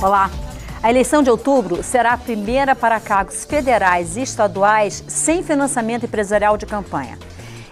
Olá! A eleição de outubro será a primeira para cargos federais e estaduais sem financiamento empresarial de campanha.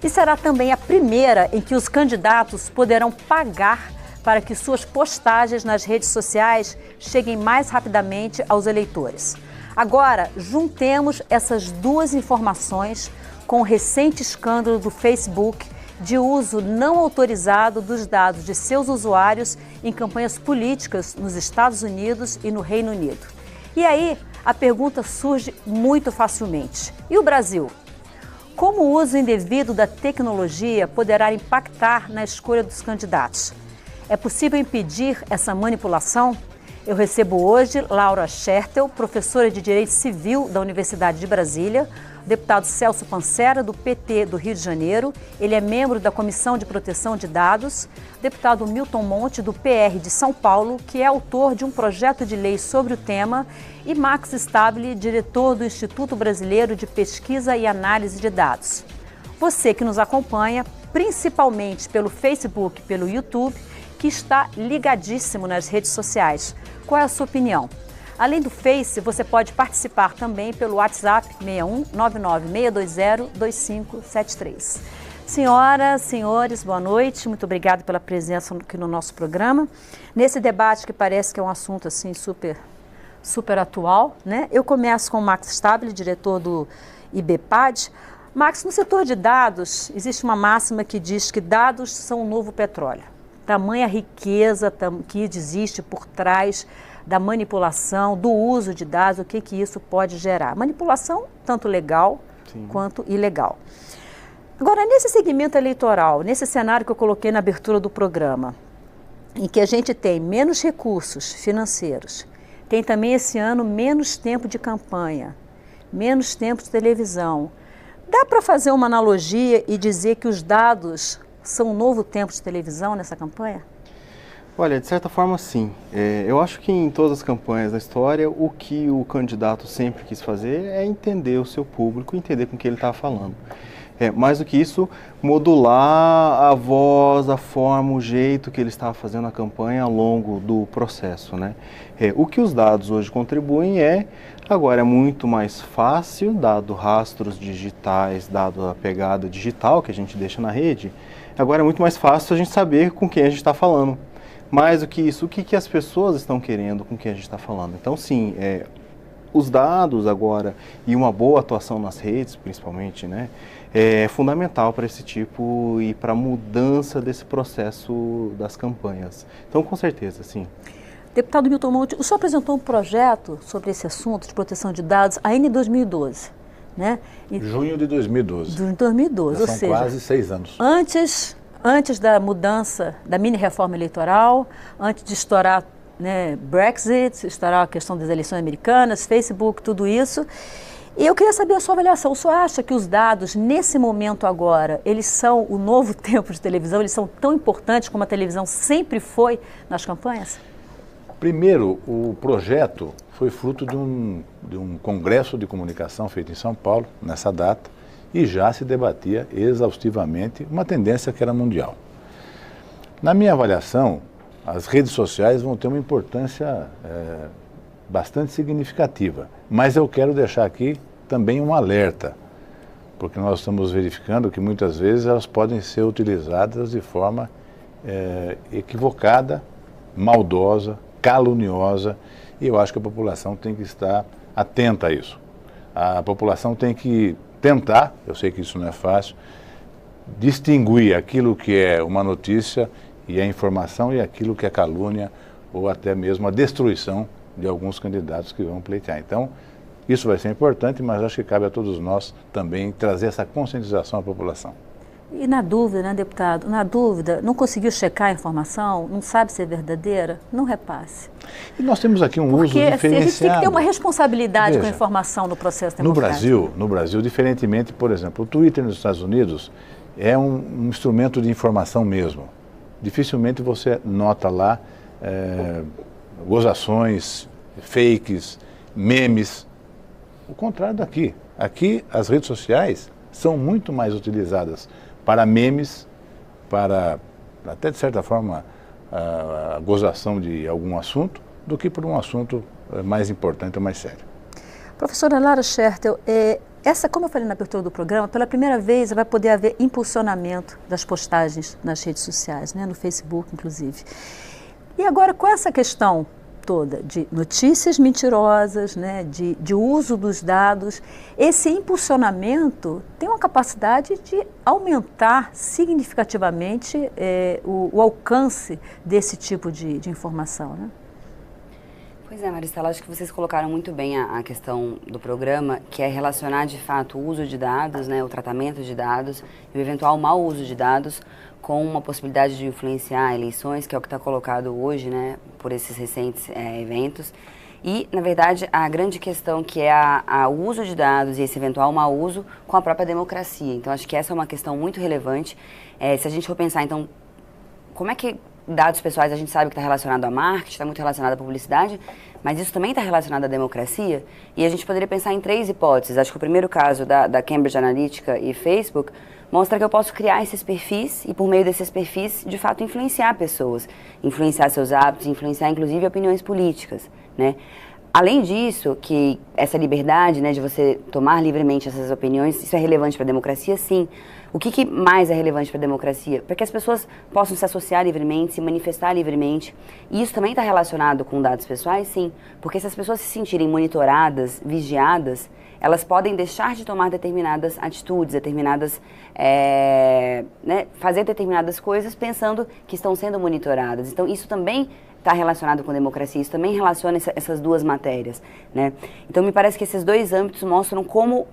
E será também a primeira em que os candidatos poderão pagar para que suas postagens nas redes sociais cheguem mais rapidamente aos eleitores. Agora, juntemos essas duas informações com o recente escândalo do Facebook de uso não autorizado dos dados de seus usuários em campanhas políticas nos Estados Unidos e no Reino Unido. E aí, a pergunta surge muito facilmente. E o Brasil? Como o uso indevido da tecnologia poderá impactar na escolha dos candidatos? É possível impedir essa manipulação? Eu recebo hoje Laura Schertel, professora de Direito Civil da Universidade de Brasília, o deputado Celso Pancera, do PT do Rio de Janeiro, ele é membro da Comissão de Proteção de Dados, o deputado Milton Monte, do PR de São Paulo, que é autor de um projeto de lei sobre o tema, e Max Stabile, diretor do Instituto Brasileiro de Pesquisa e Análise de Dados. Você que nos acompanha, principalmente pelo Facebook e pelo YouTube, que está ligadíssimo nas redes sociais. Qual é a sua opinião? Além do Face, você pode participar também pelo WhatsApp 61 99 620 2573. Senhoras, senhores, boa noite. Muito obrigada pela presença aqui no nosso programa. Nesse debate que parece que é um assunto assim super atual, né? Eu começo com o Max Stabile, diretor do IBPAD. Max, no setor de dados, existe uma máxima que diz que dados são o novo petróleo. Tamanha riqueza que existe por trás da manipulação, do uso de dados, o que isso pode gerar. Manipulação tanto legal quanto ilegal. Agora, nesse segmento eleitoral, nesse cenário que eu coloquei na abertura do programa, em que a gente tem menos recursos financeiros, tem também esse ano menos tempo de campanha, menos tempo de televisão, dá para fazer uma analogia e dizer que os dados são um novo tempo de televisão nessa campanha? Olha, de certa forma, sim. Eu acho que em todas as campanhas da história, o que o candidato sempre quis fazer é entender o seu público, entender com o que ele está falando. Mais do que isso, modular a voz, a forma, o jeito que ele estava fazendo a campanha ao longo do processo, né? O que os dados hoje contribuem agora é muito mais fácil, dado rastros digitais, dado a pegada digital que a gente deixa na rede, agora é muito mais fácil a gente saber com quem a gente está falando. Mais do que isso, o que as pessoas estão querendo com quem a gente está falando. Então, sim, os dados agora e uma boa atuação nas redes, principalmente, né, é fundamental para esse tipo e para a mudança desse processo das campanhas. Então, com certeza, sim. Deputado Milton Monte, o senhor apresentou um projeto sobre esse assunto de proteção de dados ainda em 2012, né? Junho de 2012. De 2012, ou seja, são quase 6 anos. Antes da mudança, da mini-reforma eleitoral, antes de estourar, né, Brexit, estourar a questão das eleições americanas, Facebook, tudo isso. E eu queria saber a sua avaliação. O senhor acha que os dados, nesse momento agora, eles são o novo tempo de televisão? Eles são tão importantes como a televisão sempre foi nas campanhas? Primeiro, o projeto foi fruto de um congresso de comunicação feito em São Paulo, nessa data, e já se debatia exaustivamente uma tendência que era mundial. Na minha avaliação, as redes sociais vão ter uma importância bastante significativa, mas eu quero deixar aqui também um alerta, porque nós estamos verificando que muitas vezes elas podem ser utilizadas de forma equivocada, maldosa, caluniosa, e eu acho que a população tem que estar atenta a isso. A população tem que tentar, eu sei que isso não é fácil, distinguir aquilo que é uma notícia e a informação e aquilo que é calúnia ou até mesmo a destruição de alguns candidatos que vão pleitear. Então, isso vai ser importante, mas acho que cabe a todos nós também trazer essa conscientização à população. E na dúvida, né, deputado? Na dúvida, não conseguiu checar a informação, não sabe se é verdadeira, não repasse. E nós temos aqui um uso diferenciado. Porque a gente tem que ter uma responsabilidade com a informação no processo democrático. No Brasil, diferentemente, por exemplo, o Twitter nos Estados Unidos é um instrumento de informação mesmo. Dificilmente você nota lá gozações, fakes, memes. O contrário daqui. Aqui, as redes sociais são muito mais utilizadas para memes, para até de certa forma a gozação de algum assunto, do que por um assunto mais importante ou mais sério. Professora Lara Schertel, como eu falei na abertura do programa, pela primeira vez vai poder haver impulsionamento das postagens nas redes sociais, né, no Facebook, inclusive. E agora, com essa questão toda de notícias mentirosas, né, de uso dos dados, esse impulsionamento tem uma capacidade de aumentar significativamente o alcance desse tipo de informação, né? Pois é, Maristela, acho que vocês colocaram muito bem a questão do programa, que é relacionar de fato o uso de dados, né, o tratamento de dados e o eventual mau uso de dados com uma possibilidade de influenciar eleições, que é o que está colocado hoje, né, por esses recentes eventos. E, na verdade, a grande questão que é o uso de dados e esse eventual mau uso com a própria democracia. Então, acho que essa é uma questão muito relevante. Se a gente for pensar, então, como é que dados pessoais a gente sabe que está relacionado a marketing, está muito relacionado à publicidade, mas isso também está relacionado à democracia. E a gente poderia pensar em 3 hipóteses. Acho que o primeiro caso da Cambridge Analytica e Facebook mostra que eu posso criar esses perfis e, por meio desses perfis, de fato, influenciar pessoas, influenciar seus hábitos, influenciar, inclusive, opiniões políticas, né? Além disso, que essa liberdade, né, de você tomar livremente essas opiniões, isso é relevante para a democracia, sim. O que mais é relevante para a democracia? Para que as pessoas possam se associar livremente, se manifestar livremente. E isso também está relacionado com dados pessoais, sim. Porque se as pessoas se sentirem monitoradas, vigiadas, elas podem deixar de tomar determinadas atitudes, fazer determinadas coisas pensando que estão sendo monitoradas. Então, isso também está relacionado com democracia, isso também relaciona essas duas matérias, né? Então, me parece que esses 2 âmbitos mostram como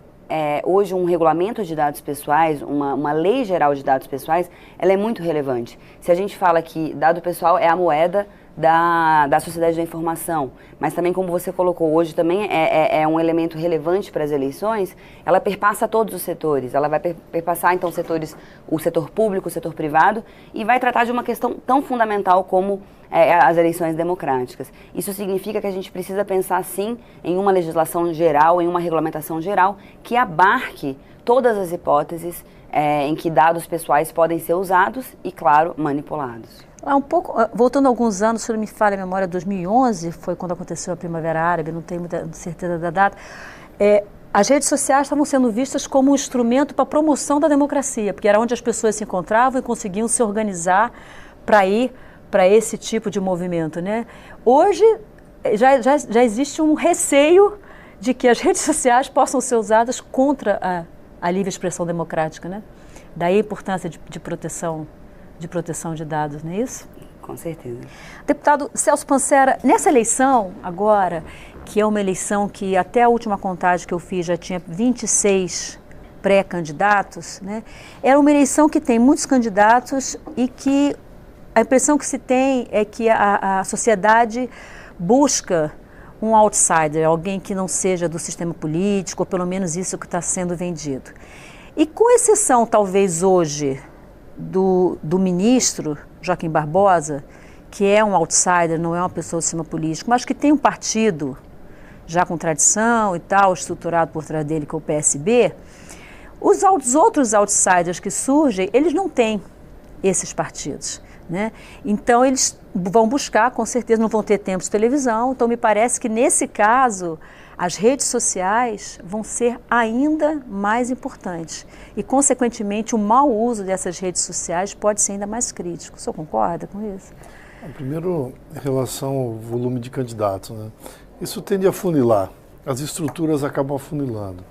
hoje um regulamento de dados pessoais, uma lei geral de dados pessoais, ela é muito relevante. Se a gente fala que dado pessoal é a moeda da sociedade da informação, mas também, como você colocou hoje, também é um elemento relevante para as eleições, ela perpassa todos os setores, ela vai perpassar, então, o setor público, o setor privado, e vai tratar de uma questão tão fundamental como as eleições democráticas. Isso significa que a gente precisa pensar, sim, em uma legislação geral, em uma regulamentação geral, que abarque todas as hipóteses em que dados pessoais podem ser usados e, claro, manipulados. Voltando alguns anos, se não me falha a memória, 2011, foi quando aconteceu a Primavera Árabe, não tenho muita certeza da data, as redes sociais estavam sendo vistas como um instrumento para a promoção da democracia, porque era onde as pessoas se encontravam e conseguiam se organizar para ir para esse tipo de movimento, né? Hoje já existe um receio de que as redes sociais possam ser usadas contra a livre expressão democrática, né? Daí a importância de proteção de dados, não é isso? Com certeza. Deputado Celso Pancera, nessa eleição agora, que é uma eleição que até a última contagem que eu fiz já tinha 26 pré-candidatos, né? Era uma eleição que tem muitos candidatos e que a impressão que se tem é que a sociedade busca um outsider, alguém que não seja do sistema político, ou pelo menos isso que está sendo vendido. E com exceção, talvez hoje, do ministro Joaquim Barbosa, que é um outsider, não é uma pessoa do sistema político, mas que tem um partido já com tradição e tal, estruturado por trás dele, que é o PSB, os outros outsiders que surgem, eles não têm esses partidos, né? Então, eles vão buscar, com certeza, não vão ter tempo de televisão. Então, me parece que, nesse caso, as redes sociais vão ser ainda mais importantes. E, consequentemente, o mau uso dessas redes sociais pode ser ainda mais crítico. O senhor concorda com isso? Primeiro, em relação ao volume de candidatos, né? Isso tende a funilar. As estruturas acabam afunilando.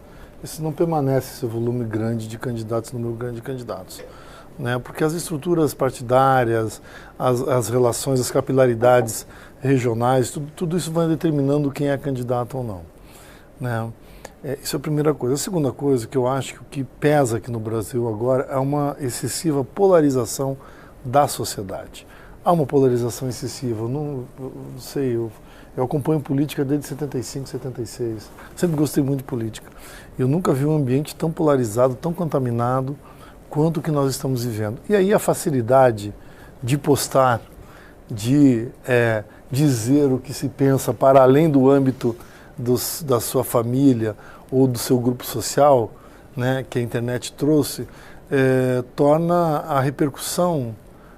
Isso não permanece esse volume grande de candidatos, número grande de candidatos, né? Porque as estruturas partidárias, as relações, as capilaridades regionais, tudo isso vai determinando quem é candidato ou não, né? Isso é a primeira coisa. A segunda coisa que eu acho que o que pesa aqui no Brasil agora é uma excessiva polarização da sociedade. Há uma polarização excessiva. Eu não sei, eu acompanho política desde 75, 76. Sempre gostei muito de política. Eu nunca vi um ambiente tão polarizado, tão contaminado quanto o que nós estamos vivendo. E aí a facilidade de postar, de dizer o que se pensa para além do âmbito da sua família ou do seu grupo social, né, que a internet trouxe, torna a repercussão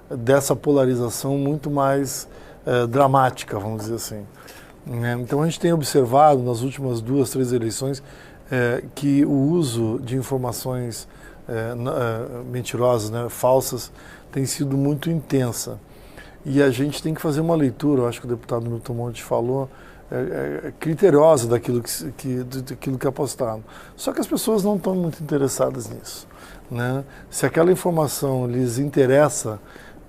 dessa polarização muito mais dramática, vamos dizer assim. Então a gente tem observado nas últimas 2, 3 eleições que o uso de informações mentirosas, né, falsas, tem sido muito intensa. E a gente tem que fazer uma leitura, eu acho que o deputado Milton Monte falou, criteriosa daquilo que apostaram. Só que as pessoas não estão muito interessadas nisso, né? Se aquela informação lhes interessa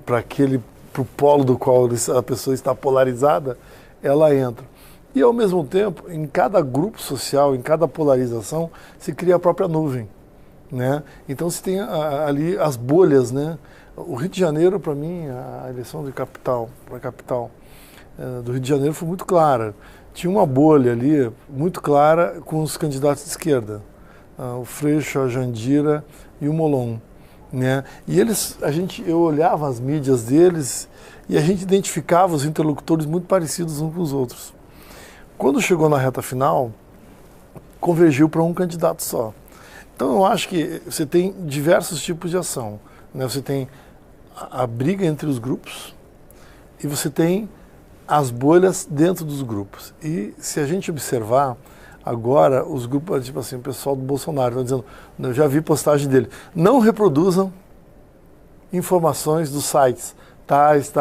para o polo do qual a pessoa está polarizada, ela entra. E, ao mesmo tempo, em cada grupo social, em cada polarização, se cria a própria nuvem, né? Então, se tem ali as bolhas, né? O Rio de Janeiro, para mim, a eleição para a capital do Rio de Janeiro foi muito clara. Tinha uma bolha ali, muito clara, com os candidatos de esquerda. O Freixo, a Jandira e o Molon, né? E eu olhava as mídias deles e a gente identificava os interlocutores muito parecidos uns com os outros. Quando chegou na reta final, convergiu para um candidato só. Então eu acho que você tem diversos tipos de ação, né? Você tem a briga entre os grupos e você tem as bolhas dentro dos grupos. E se a gente observar, agora os grupos, tipo assim, o pessoal do Bolsonaro estão dizendo, eu já vi postagem dele, não reproduzam informações dos sites tais,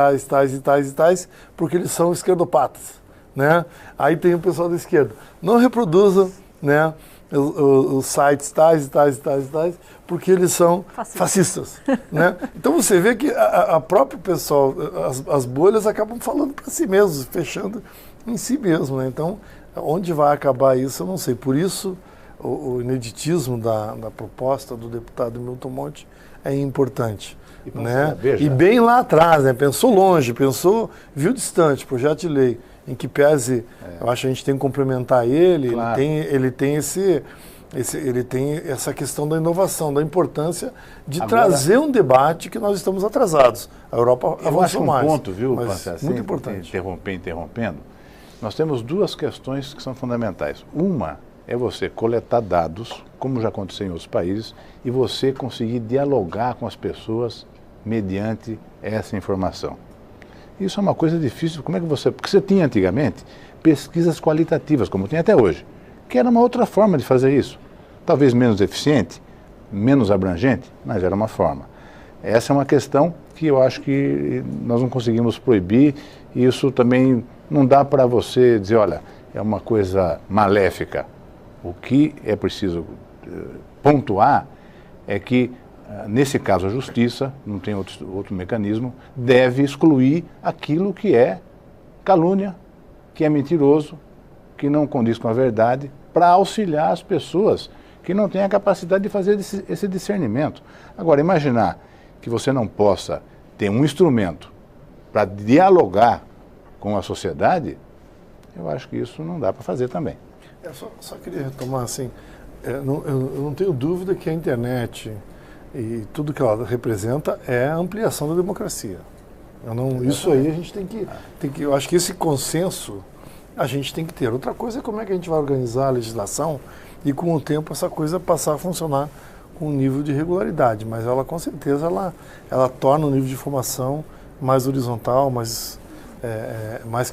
porque eles são esquerdopatas, né? Aí tem o pessoal da esquerda, não reproduzam, né, os sites tais, porque eles são fascistas, né? Então você vê que a próprio pessoal, as bolhas acabam falando para si mesmos, fechando em si mesmo, né? Então, onde vai acabar isso, eu não sei. Por isso, o ineditismo da proposta do deputado Milton Monte é importante, né? E bem lá atrás, né? Pensou longe, viu distante, projeto de lei, em que pese, eu acho que a gente tem que complementar ele, claro. ele tem essa questão da inovação, da importância de trazer um debate que nós estamos atrasados. A Europa avançou mais. Eu acho um ponto, viu, mas assim, muito importante. Interrompendo, nós temos 2 questões que são fundamentais. Uma é você coletar dados, como já aconteceu em outros países, e você conseguir dialogar com as pessoas mediante essa informação. Isso é uma coisa difícil. Como é que porque você tinha antigamente pesquisas qualitativas, como tem até hoje, que era uma outra forma de fazer isso. Talvez menos eficiente, menos abrangente, mas era uma forma. Essa é uma questão que eu acho que nós não conseguimos proibir, e isso também não dá para você dizer, olha, é uma coisa maléfica. O que é preciso pontuar é que, nesse caso, a justiça, não tem outro mecanismo, deve excluir aquilo que é calúnia, que é mentiroso, que não condiz com a verdade, para auxiliar as pessoas que não têm a capacidade de fazer esse discernimento. Agora, imaginar que você não possa ter um instrumento para dialogar com a sociedade, eu acho que isso não dá para fazer também. Eu só queria retomar assim, eu não tenho dúvida que a internet e tudo que ela representa é a ampliação da democracia. Isso aí a gente tem que, eu acho que esse consenso a gente tem que ter. Outra coisa é como é que a gente vai organizar a legislação e com o tempo essa coisa passar a funcionar com um nível de regularidade, mas ela com certeza ela torna o nível de informação mais horizontal, mais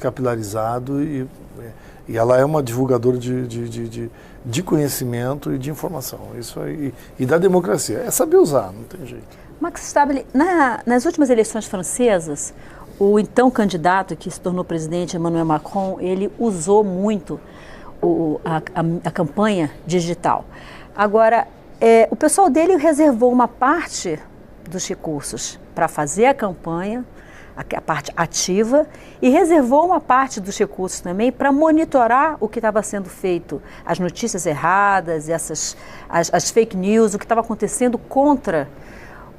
capilarizado e ela é uma divulgadora de conhecimento e de informação. Isso aí, e da democracia. É saber usar, não tem jeito. Max Stabile, nas últimas eleições francesas, o então candidato que se tornou presidente, Emmanuel Macron, ele usou muito a campanha digital. Agora, o pessoal dele reservou uma parte dos recursos para fazer a campanha, a parte ativa, e reservou uma parte dos recursos também para monitorar o que estava sendo feito, as notícias erradas, as fake news, o que estava acontecendo contra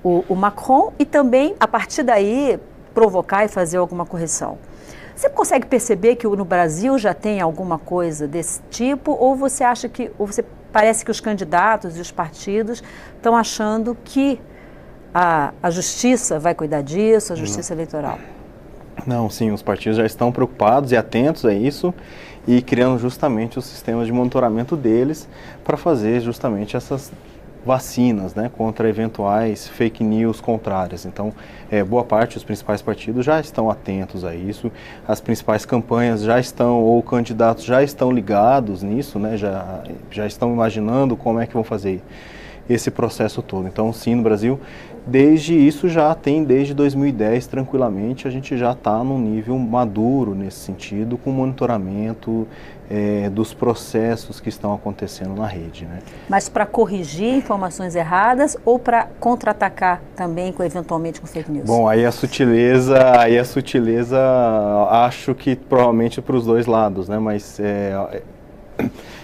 o Macron, e também, a partir daí, provocar e fazer alguma correção. Você consegue perceber que no Brasil já tem alguma coisa desse tipo, ou você acha ou parece que os candidatos e os partidos estão achando que a justiça vai cuidar disso, a justiça eleitoral? Não, sim, os partidos já estão preocupados e atentos a isso e criando justamente os sistemas de monitoramento deles para fazer justamente vacinas, né, contra eventuais fake news contrárias. Então, boa parte dos principais partidos já estão atentos a isso, as principais campanhas já estão, ou candidatos já estão ligados nisso, né, já estão imaginando como é que vão fazer esse processo todo. Então, sim, no Brasil, desde 2010, tranquilamente, a gente já está num nível maduro nesse sentido, com monitoramento dos processos que estão acontecendo na rede, né? Mas para corrigir informações erradas ou para contra-atacar também, eventualmente, com fake news? Bom, aí a sutileza, acho que provavelmente para os dois lados, né? Mas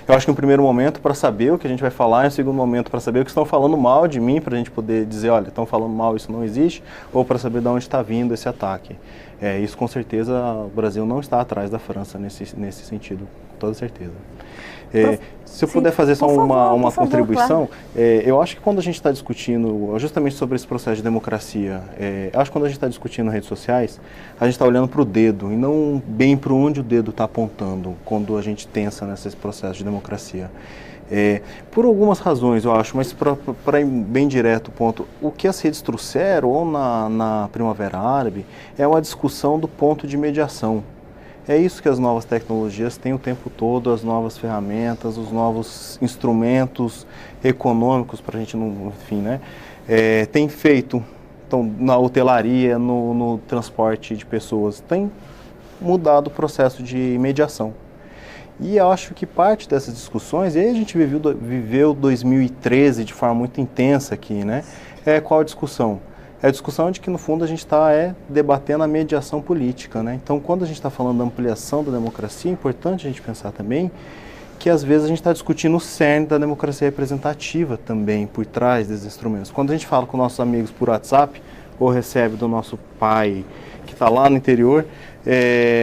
eu acho que um primeiro momento para saber o que a gente vai falar, e um segundo momento para saber o que estão falando mal de mim, para a gente poder dizer, olha, estão falando mal, isso não existe, ou para saber de onde está vindo esse ataque. Isso com certeza o Brasil não está atrás da França nesse sentido, com toda certeza. Se eu puder fazer só uma contribuição, claro. Eu acho que quando a gente está discutindo justamente sobre esse processo de democracia, acho que quando a gente está discutindo redes sociais, a gente está olhando para o dedo e não bem para onde o dedo está apontando quando a gente pensa nesse processo de democracia. Por algumas razões, eu acho, mas para ir bem direto o ponto, o que as redes trouxeram, ou na Primavera Árabe, é uma discussão do ponto de mediação. É isso que as novas tecnologias têm o tempo todo, as novas ferramentas, os novos instrumentos econômicos para a gente, enfim, né? Tem feito, então, na hotelaria, no transporte de pessoas, tem mudado o processo de mediação. E eu acho que parte dessas discussões, e aí a gente viveu 2013 de forma muito intensa aqui, né? Qual a discussão? É a discussão de que, no fundo, a gente está debatendo a mediação política, né? Então, quando a gente está falando da ampliação da democracia, é importante a gente pensar também que, às vezes, a gente está discutindo o cerne da democracia representativa também, por trás desses instrumentos. Quando a gente fala com nossos amigos por WhatsApp, ou recebe do nosso pai, que está lá no interior,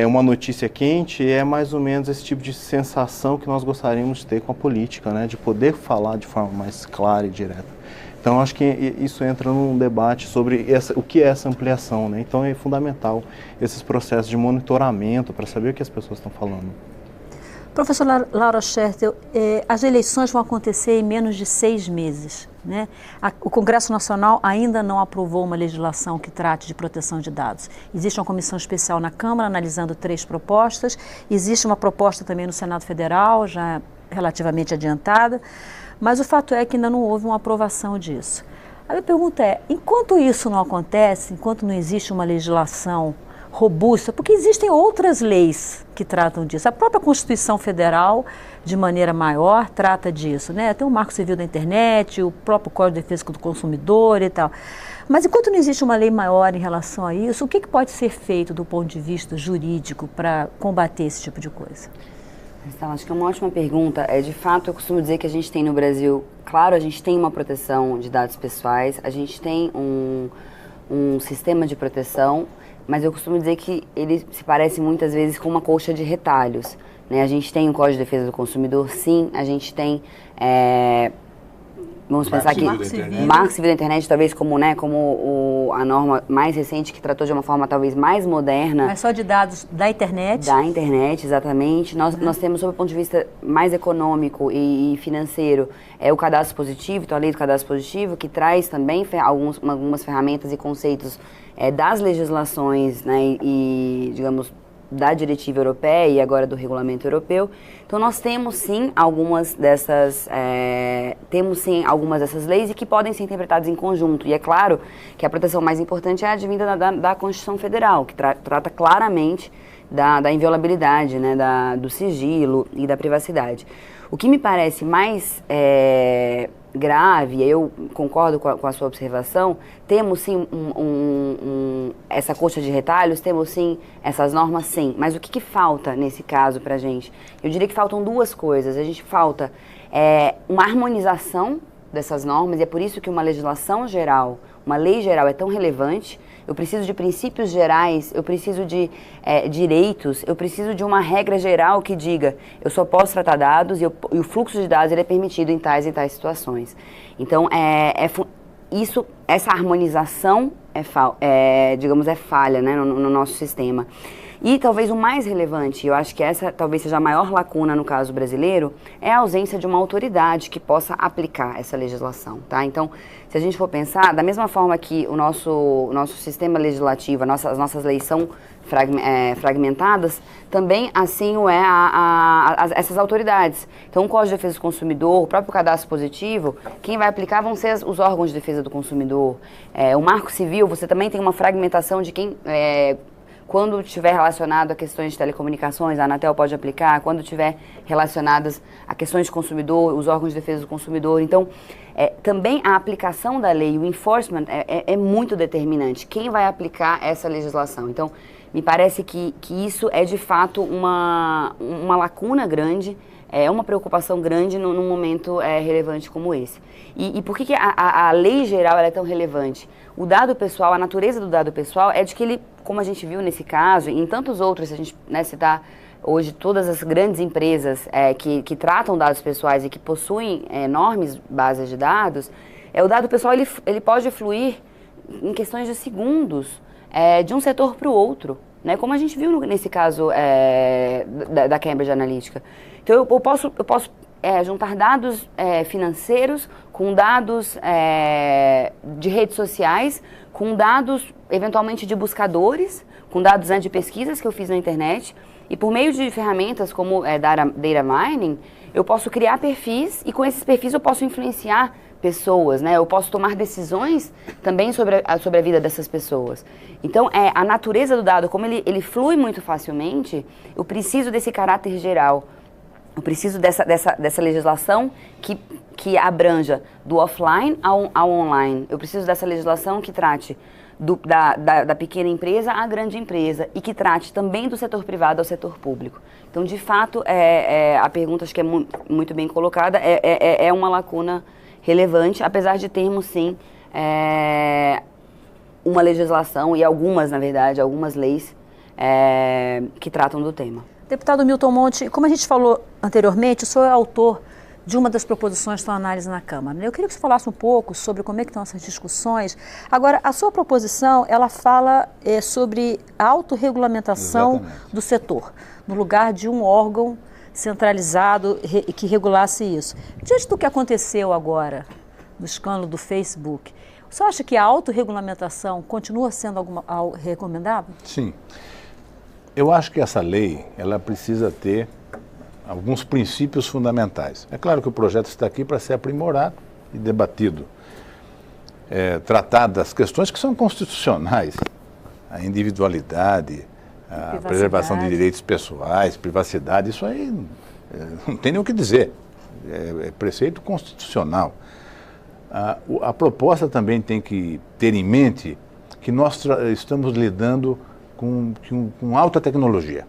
uma notícia quente, é mais ou menos esse tipo de sensação que nós gostaríamos de ter com a política, né? De poder falar de forma mais clara e direta. Então, acho que isso entra num debate sobre o que é essa ampliação, né? Então, é fundamental esses processos de monitoramento para saber o que as pessoas estão falando. Professora Laura Schertel, as eleições vão acontecer em menos de 6 meses, né? O Congresso Nacional ainda não aprovou uma legislação que trate de proteção de dados. Existe uma comissão especial na Câmara analisando 3 propostas, existe uma proposta também no Senado Federal, já relativamente adiantada, mas o fato é que ainda não houve uma aprovação disso. A minha pergunta é, enquanto isso não acontece, enquanto não existe uma legislação robusta, porque existem outras leis que tratam disso. A própria Constituição Federal, de maneira maior, trata disso, né? Tem o Marco Civil da Internet, o próprio Código de Defesa do Consumidor e tal. Mas enquanto não existe uma lei maior em relação a isso, o que pode ser feito do ponto de vista jurídico para combater esse tipo de coisa? Então, acho que é uma ótima pergunta. De fato, eu costumo dizer que a gente tem no Brasil, claro, a gente tem uma proteção de dados pessoais, a gente tem um sistema de proteção, mas eu costumo dizer que ele se parece muitas vezes com uma colcha de retalhos, né? A gente tem o Código de Defesa do Consumidor, sim, a gente tem... Vamos pensar aqui, Marco Civil da Internet, talvez como a norma mais recente, que tratou de uma forma talvez mais moderna. Mas só de dados da internet? Da internet, exatamente. Nós temos, sob o ponto de vista mais econômico e financeiro, o cadastro positivo, então a lei do cadastro positivo, que traz também algumas ferramentas e conceitos das legislações, né, e digamos, da diretiva europeia e agora do regulamento europeu. Então nós temos sim algumas dessas leis e que podem ser interpretadas em conjunto. E é claro que a proteção mais importante é a advinda da Constituição Federal, que trata claramente da inviolabilidade, né, do sigilo e da privacidade. O que me parece mais grave, eu concordo com a sua observação, temos sim essa colcha de retalhos, temos sim essas normas, sim, mas o que falta nesse caso pra gente? Eu diria que faltam 2 coisas. A gente falta uma harmonização dessas normas, e é por isso que uma legislação geral, uma lei geral é tão relevante. Eu preciso de princípios gerais, eu preciso de direitos, eu preciso de uma regra geral que diga eu só posso tratar dados e o fluxo de dados ele é permitido em tais e tais situações. Então, essa harmonização digamos, é falha, né, no nosso sistema. E talvez o mais relevante, eu acho que essa talvez seja a maior lacuna no caso brasileiro, é a ausência de uma autoridade que possa aplicar essa legislação, tá? Então, se a gente for pensar, da mesma forma que o nosso sistema legislativo, as nossas leis são fragmentadas, também assim o é essas autoridades. Então, o Código de Defesa do Consumidor, o próprio cadastro positivo, quem vai aplicar vão ser os órgãos de defesa do consumidor. O Marco Civil, você também tem uma fragmentação de quem... quando estiver relacionado a questões de telecomunicações, a Anatel pode aplicar. Quando estiver relacionadas a questões de consumidor, os órgãos de defesa do consumidor. Então, também a aplicação da lei, o enforcement, é muito determinante. Quem vai aplicar essa legislação? Então, me parece que isso é, de fato, uma lacuna grande, uma preocupação grande num momento relevante como esse. E por que a lei geral é tão relevante? O dado pessoal, a natureza do dado pessoal é de que ele, como a gente viu nesse caso, e em tantos outros, se a gente citar hoje todas as grandes empresas que tratam dados pessoais e que possuem enormes bases de dados, o dado pessoal ele pode fluir em questões de segundos de um setor para o outro, né? Como a gente viu nesse caso da Cambridge Analytica. Então eu posso juntar dados financeiros com dados de redes sociais, com dados eventualmente de buscadores, com dados de pesquisas que eu fiz na internet, e por meio de ferramentas como data mining, eu posso criar perfis, e com esses perfis eu posso influenciar pessoas, né? Eu posso tomar decisões também sobre a vida dessas pessoas. Então, a natureza do dado, como ele flui muito facilmente, eu preciso desse caráter geral. Eu preciso dessa legislação que abranja do offline ao online. Eu preciso dessa legislação que trate da pequena empresa à grande empresa e que trate também do setor privado ao setor público. Então, de fato, a pergunta, acho que é muito bem colocada, é uma lacuna relevante, apesar de termos, sim, uma legislação e algumas, na verdade, algumas leis que tratam do tema. Deputado Milton Monte, como a gente falou anteriormente, o senhor é autor de uma das proposições que estão em análise na Câmara. Eu queria que você falasse um pouco sobre como é que estão essas discussões. Agora, a sua proposição, ela fala sobre a autorregulamentação do setor, no lugar de um órgão centralizado que regulasse isso. Diante do que aconteceu agora, no escândalo do Facebook, você acha que a autorregulamentação continua sendo recomendável? Sim. Eu acho que essa lei, ela precisa ter alguns princípios fundamentais. É claro que o projeto está aqui para ser aprimorado e debatido. Tratar das questões que são constitucionais, a individualidade, a preservação de direitos pessoais, privacidade, isso aí não tem nem o que dizer. É preceito constitucional. A proposta também tem que ter em mente que nós estamos lidando com alta tecnologia.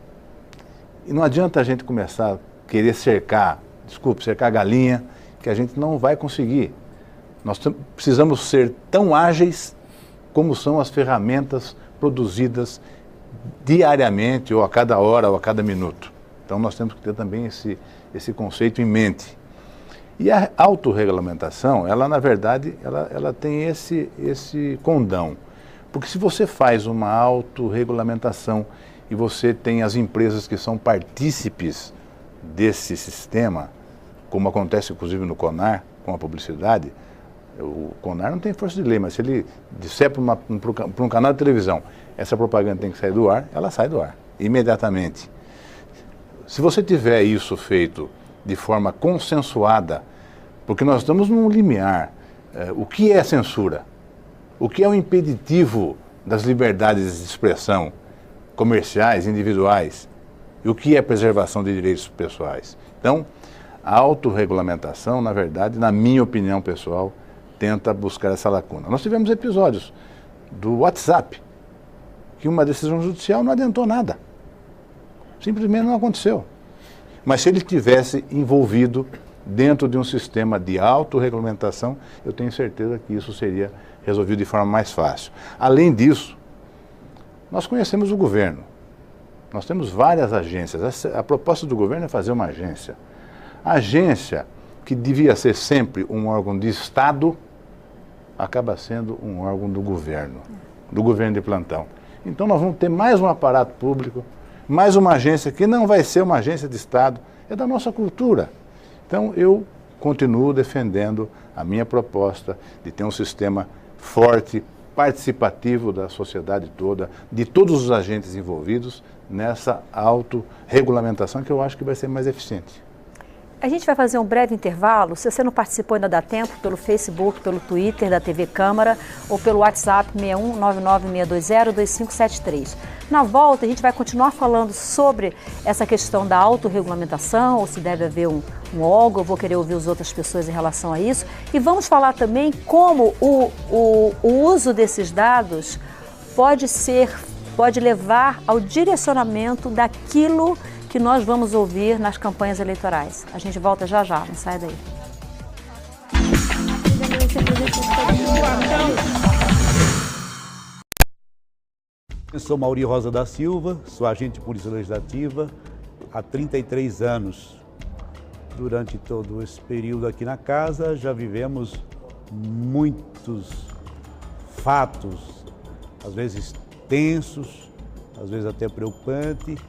E não adianta a gente começar a querer cercar a galinha, que a gente não vai conseguir. Nós precisamos ser tão ágeis como são as ferramentas produzidas diariamente, ou a cada hora, ou a cada minuto. Então nós temos que ter também esse conceito em mente. E a autorregulamentação, ela na verdade, ela tem esse condão. Porque se você faz uma autorregulamentação e você tem as empresas que são partícipes desse sistema, como acontece inclusive no CONAR, com a publicidade, o CONAR não tem força de lei, mas se ele disser para um canal de televisão, essa propaganda tem que sair do ar, ela sai do ar, imediatamente. Se você tiver isso feito de forma consensuada, porque nós estamos num limiar, o que é censura? O que é o impeditivo das liberdades de expressão comerciais, individuais? E o que é preservação de direitos pessoais? Então, a autorregulamentação, na verdade, na minha opinião pessoal, tenta buscar essa lacuna. Nós tivemos episódios do WhatsApp, que uma decisão judicial não adiantou nada. Simplesmente não aconteceu. Mas se ele tivesse envolvido dentro de um sistema de autorregulamentação, eu tenho certeza que isso seria resolvido de forma mais fácil. Além disso, nós conhecemos o governo. Nós temos várias agências. A proposta do governo é fazer uma agência. A agência, que devia ser sempre um órgão de Estado, acaba sendo um órgão do governo de plantão. Então nós vamos ter mais um aparato público mais uma agência que não vai ser uma agência de Estado, é da nossa cultura. Então, eu continuo defendendo a minha proposta de ter um sistema forte, participativo da sociedade toda, de todos os agentes envolvidos nessa autorregulamentação que eu acho que vai ser mais eficiente. A gente vai fazer um breve intervalo. Se você não participou, ainda dá tempo, pelo Facebook, pelo Twitter da TV Câmara ou pelo WhatsApp 61996202573. Na volta, a gente vai continuar falando sobre essa questão da autorregulamentação, ou se deve haver um órgão. Eu vou querer ouvir as outras pessoas em relação a isso. E vamos falar também como o uso desses dados pode levar ao direcionamento daquilo que nós vamos ouvir nas campanhas eleitorais. A gente volta já já, não sai daí. Eu sou Mauri Rosa da Silva, sou agente de Polícia Legislativa há 33 anos. Durante todo esse período aqui na casa, já vivemos muitos fatos, às vezes tensos, às vezes até preocupantes.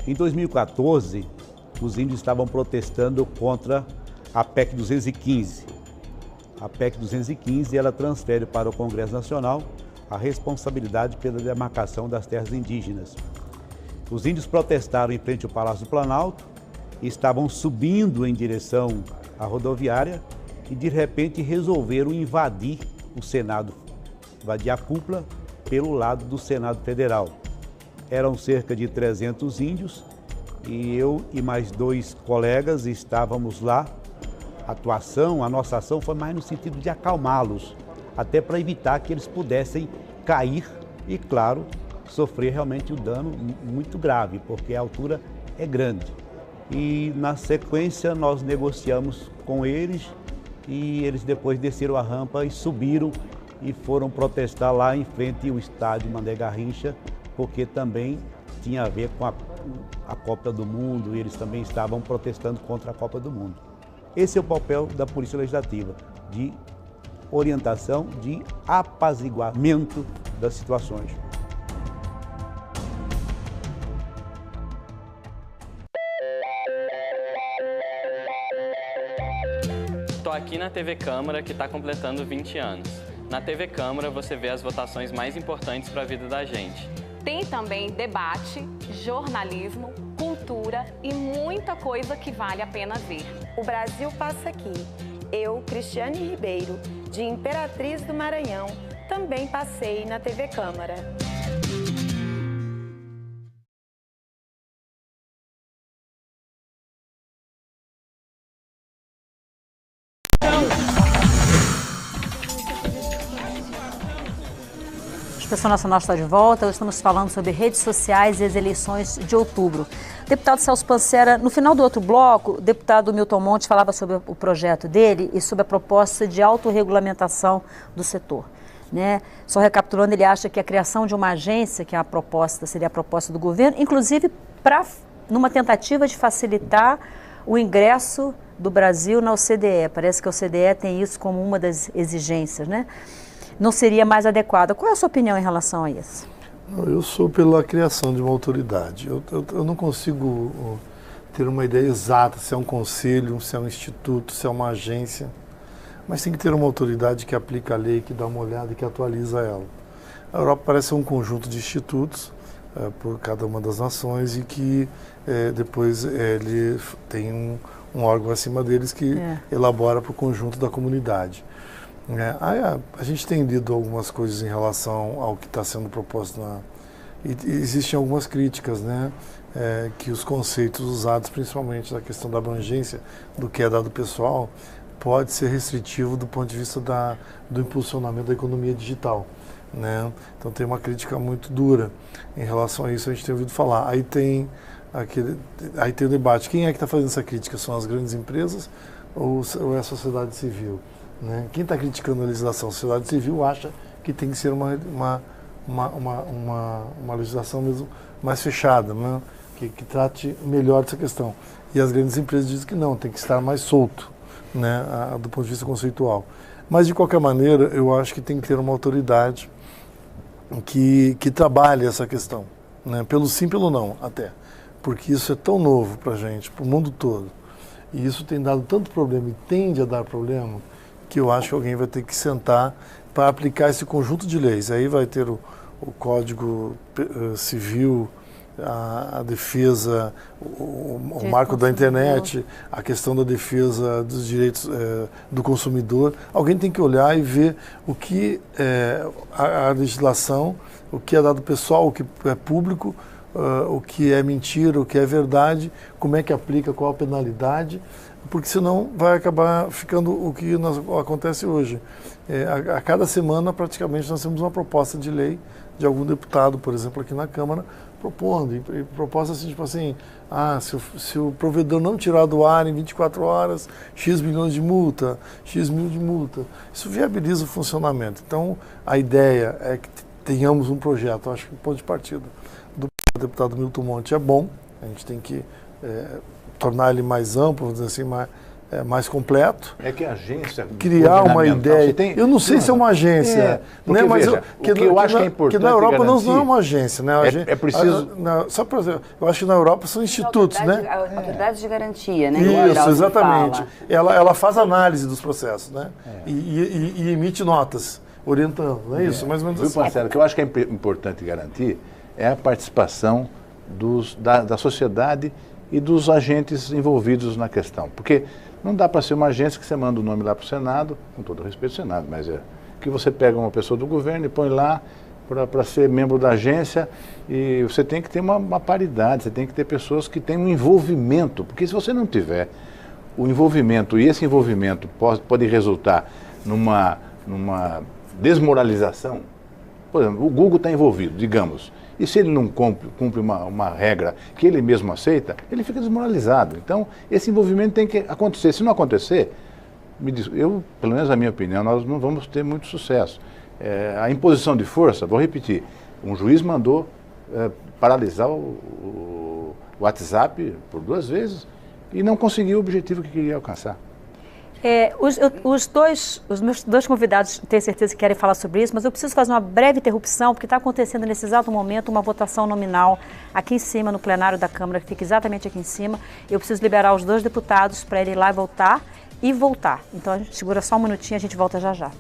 Em 2014, os índios estavam protestando contra a PEC 215. A PEC 215, ela transfere para o Congresso Nacional a responsabilidade pela demarcação das terras indígenas. Os índios protestaram em frente ao Palácio do Planalto, estavam subindo em direção à rodoviária e, de repente, resolveram invadir o Senado, invadir a cúpula pelo lado do Senado Federal. Eram cerca de 300 índios e eu e mais 2 colegas estávamos lá. A nossa ação foi mais no sentido de acalmá-los, até para evitar que eles pudessem cair e, claro, sofrer realmente um dano muito grave, porque a altura é grande. E, na sequência, nós negociamos com eles e eles depois desceram a rampa e subiram e foram protestar lá em frente ao estádio Mané Garrincha, porque também tinha a ver com a Copa do Mundo e eles também estavam protestando contra a Copa do Mundo. Esse é o papel da Polícia Legislativa, de orientação, de apaziguamento das situações. Estou aqui na TV Câmara, que está completando 20 anos. Na TV Câmara você vê as votações mais importantes para a vida da gente. Tem também debate, jornalismo, cultura e muita coisa que vale a pena ver. O Brasil passa aqui. Eu, Cristiane Ribeiro, de Imperatriz do Maranhão, também passei na TV Câmara. A Expressão Nacional está de volta. Hoje estamos falando sobre redes sociais e as eleições de outubro. Deputado Celso Pancera, no final do outro bloco, o deputado Milton Montes falava sobre o projeto dele e sobre a proposta de autorregulamentação do setor. Né? Só recapitulando, ele acha que a criação de uma agência, que é a proposta, seria a proposta do governo, inclusive numa tentativa de facilitar o ingresso do Brasil na OCDE. Parece que a OCDE tem isso como uma das exigências, né? Não seria mais adequada. Qual é a sua opinião em relação a isso? Eu sou pela criação de uma autoridade. Eu não consigo ter uma ideia exata se é um conselho, se é um instituto, se é uma agência, mas tem que ter uma autoridade que aplica a lei, que dá uma olhada e que atualiza ela. A Europa parece ser um conjunto de institutos por cada uma das nações e que depois ele tem um órgão acima deles que elabora para o conjunto da comunidade. A gente tem lido algumas coisas em relação ao que está sendo proposto e existem algumas críticas, né, que os conceitos usados, principalmente na questão da abrangência do que é dado pessoal, pode ser restritivo do ponto de vista do impulsionamento da economia digital, né? Então tem uma crítica muito dura em relação a isso, a gente tem ouvido falar. Aí tem o debate, quem é que está fazendo essa crítica? São as grandes empresas ou é a sociedade civil? Né? Quem está criticando a legislação? A sociedade civil acha que tem que ser uma legislação mesmo mais fechada, né? que trate melhor dessa questão. E as grandes empresas dizem que não, tem que estar mais solto, né? Do ponto de vista conceitual. Mas, de qualquer maneira, eu acho que tem que ter uma autoridade que trabalhe essa questão, né? Pelo sim, pelo não, até. Porque isso é tão novo para a gente, para o mundo todo. E isso tem dado tanto problema e tende a dar problema, que eu acho que alguém vai ter que sentar para aplicar esse conjunto de leis. Aí vai ter o Código Civil, a defesa, o marco da internet, a questão da defesa dos direitos do consumidor. Alguém tem que olhar e ver o que é a legislação, o que é dado pessoal, o que é público, o que é mentira, o que é verdade, como é que aplica, qual a penalidade, porque senão vai acabar ficando o que acontece hoje. A cada semana, praticamente, nós temos uma proposta de lei de algum deputado, por exemplo, aqui na Câmara, propondo, e proposta assim, tipo assim, se o provedor não tirar do ar em 24 horas, X milhões de multa, X mil de multa. Isso viabiliza o funcionamento. Então, a ideia é que tenhamos um projeto, acho que o ponto de partida do deputado Milton Monte é bom, a gente tem que tornar ele mais amplo, vamos dizer assim, mais completo. É que a agência... Criar uma ideia. Eu não sei se é uma agência. Né, mas veja, o que eu acho que é importante que na Europa não é uma agência. Né? É preciso... Só para dizer, eu acho que na Europa são institutos, né? Autoridades de garantia, né? Isso, exatamente. Ela faz análise dos processos, né? E emite notas, orientando, não é isso? Mais ou menos assim. Marcelo, o que eu acho que é importante garantir é a participação da sociedade e dos agentes envolvidos na questão. Porque não dá para ser uma agência que você manda o nome lá para o Senado, com todo o respeito ao Senado, mas que você pega uma pessoa do governo e põe lá para ser membro da agência, e você tem que ter uma paridade, você tem que ter pessoas que têm um envolvimento, porque se você não tiver o envolvimento, e esse envolvimento pode resultar numa desmoralização. Por exemplo, o Google está envolvido, digamos, e se ele não cumpre uma regra que ele mesmo aceita, ele fica desmoralizado. Então, esse envolvimento tem que acontecer. Se não acontecer, pelo menos a minha opinião, nós não vamos ter muito sucesso. A imposição de força, vou repetir, um juiz mandou paralisar o WhatsApp por 2 vezes e não conseguiu o objetivo que queria alcançar. Os meus 2 convidados tenho certeza que querem falar sobre isso, mas eu preciso fazer uma breve interrupção, porque está acontecendo nesse exato momento uma votação nominal aqui em cima, no plenário da Câmara, que fica exatamente aqui em cima. Eu preciso liberar os 2 deputados para ele ir lá e voltar. Então a gente segura só um minutinho, a gente volta já já.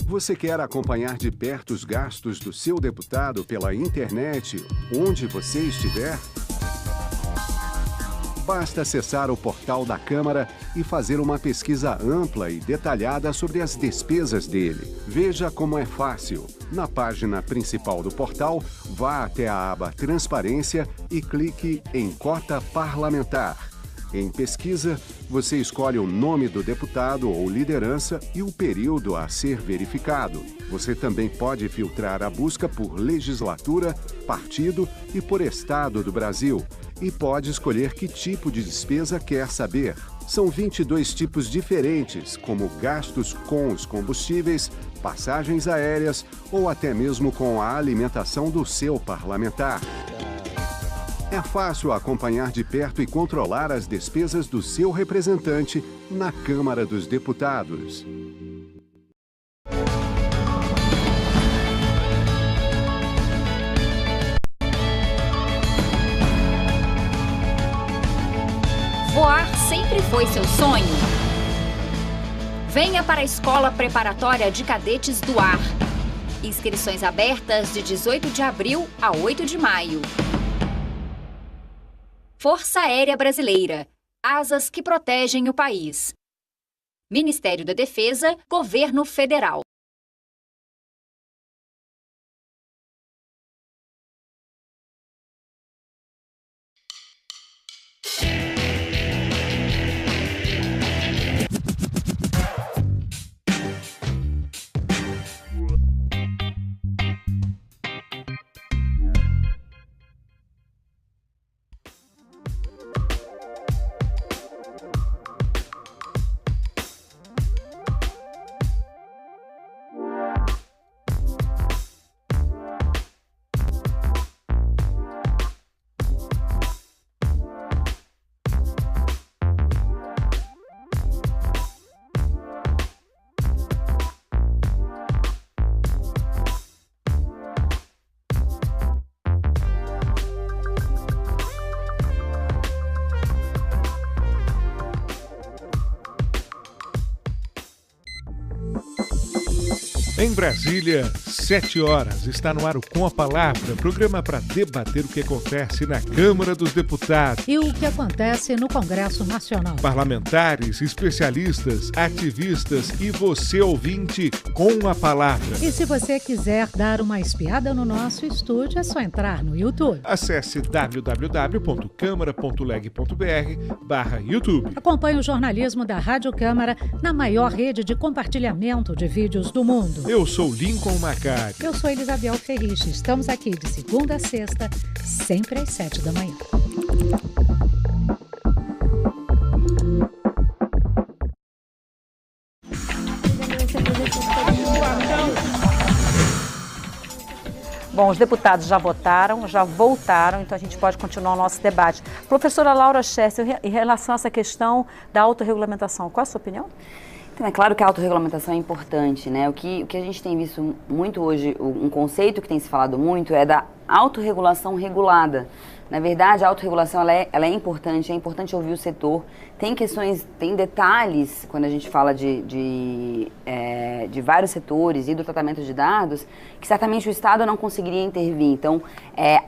Você quer acompanhar de perto os gastos do seu deputado pela internet, onde você estiver? Basta acessar o portal da Câmara e fazer uma pesquisa ampla e detalhada sobre as despesas dele. Veja como é fácil. Na página principal do portal, vá até a aba Transparência e clique em Cota Parlamentar. Em pesquisa, você escolhe o nome do deputado ou liderança e o período a ser verificado. Você também pode filtrar a busca por legislatura, partido e por estado do Brasil. E pode escolher que tipo de despesa quer saber. São 22 tipos diferentes, como gastos com os combustíveis, passagens aéreas ou até mesmo com a alimentação do seu parlamentar. É fácil acompanhar de perto e controlar as despesas do seu representante na Câmara dos Deputados. Voar sempre foi seu sonho? Venha para a Escola Preparatória de Cadetes do Ar. Inscrições abertas de 18 de abril a 8 de maio. Força Aérea Brasileira. Asas que protegem o país. Ministério da Defesa, Governo Federal. Em Brasília, 7 horas, está no ar o Com a Palavra, programa para debater o que acontece na Câmara dos Deputados. E o que acontece no Congresso Nacional. Parlamentares, especialistas, ativistas e você, ouvinte, com a palavra. E se você quiser dar uma espiada no nosso estúdio, é só entrar no YouTube. Acesse www.câmara.leg.br/YouTube. Acompanhe o jornalismo da Rádio Câmara na maior rede de compartilhamento de vídeos do mundo. Eu sou Lincoln Macari. Eu sou Elisabel Ferriche. Estamos aqui de segunda a sexta, sempre às 7 da manhã. Bom, os deputados já votaram, já voltaram, então a gente pode continuar o nosso debate. Professora Laura Chester, em relação a essa questão da autorregulamentação, qual a sua opinião? Então, é claro que a autorregulamentação é importante, né? O que a gente tem visto muito hoje, um conceito que tem se falado muito é da autorregulação regulada. Na verdade, a autorregulação ela é importante ouvir o setor. Tem questões, tem detalhes, quando a gente fala de vários setores e do tratamento de dados, que certamente o Estado não conseguiria intervir. Então,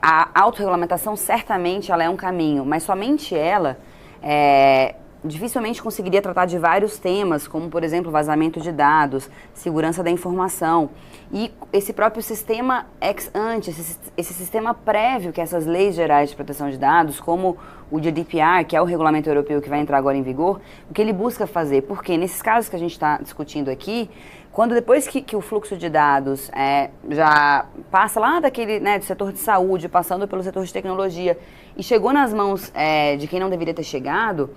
a autorregulamentação certamente ela é um caminho, mas somente ela dificilmente conseguiria tratar de vários temas, como, por exemplo, vazamento de dados, segurança da informação. E esse próprio sistema ex ante, esse sistema prévio que essas leis gerais de proteção de dados, como o GDPR, que é o regulamento europeu que vai entrar agora em vigor, o que ele busca fazer? Porque nesses casos que a gente está discutindo aqui, quando depois que o fluxo de dados já passa lá daquele, né, do setor de saúde, passando pelo setor de tecnologia, e chegou nas mãos de quem não deveria ter chegado,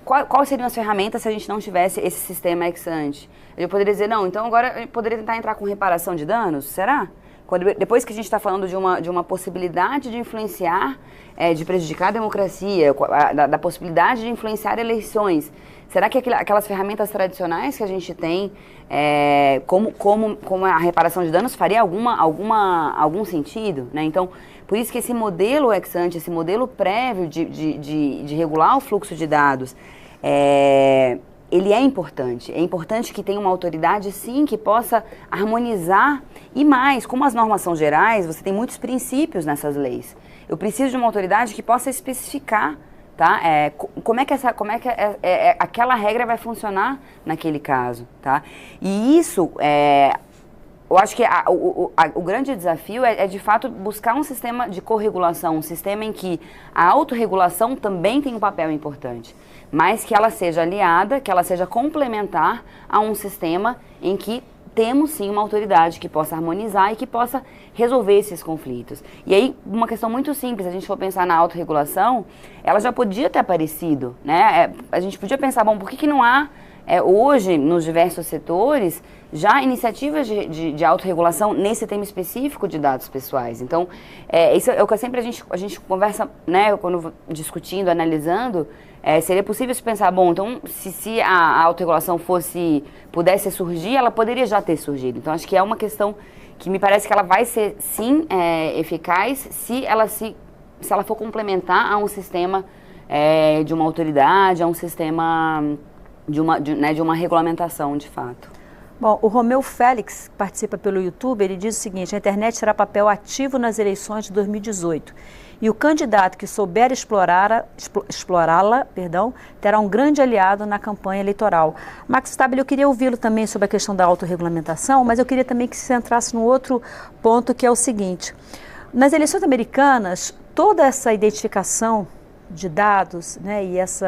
quais seriam as ferramentas se a gente não tivesse esse sistema ex ante? Eu poderia dizer, não, então agora eu poderia tentar entrar com reparação de danos? Será? Depois que a gente está falando de uma possibilidade de influenciar, de prejudicar a democracia, da possibilidade de influenciar eleições, será que aquelas ferramentas tradicionais que a gente tem, como a reparação de danos, faria algum sentido, né? Então, por isso que esse modelo ex ante, esse modelo prévio de regular o fluxo de dados, ele é importante. É importante que tenha uma autoridade, sim, que possa harmonizar. E mais, como as normas são gerais, você tem muitos princípios nessas leis. Eu preciso de uma autoridade que possa especificar, tá? Como é que aquela regra vai funcionar naquele caso, tá? E isso eu acho que o grande desafio é, de fato, buscar um sistema de corregulação, um sistema em que a autorregulação também tem um papel importante, mas que ela seja aliada, que ela seja complementar a um sistema em que temos, sim, uma autoridade que possa harmonizar e que possa resolver esses conflitos. E aí, uma questão muito simples, se a gente for pensar na autorregulação, ela já podia ter aparecido, né? A gente podia pensar, bom, por que não há hoje, nos diversos setores, já iniciativas de autorregulação nesse tema específico de dados pessoais. Então, isso é o que sempre a gente conversa, né, quando discutindo, analisando, seria possível se pensar, bom, então, se a autorregulação pudesse surgir, ela poderia já ter surgido. Então, acho que é uma questão que me parece que ela vai ser, sim, eficaz se ela for complementar a um sistema de uma autoridade, a um sistema de uma regulamentação, de fato. Bom, o Romeu Félix, que participa pelo YouTube, ele diz o seguinte: a internet terá papel ativo nas eleições de 2018 e o candidato que souber explorá-la, terá um grande aliado na campanha eleitoral. Max Stabile, eu queria ouvi-lo também sobre a questão da autorregulamentação, mas eu queria também que se entrasse no outro ponto, que é o seguinte: nas eleições americanas, toda essa identificação de dados, né, e esse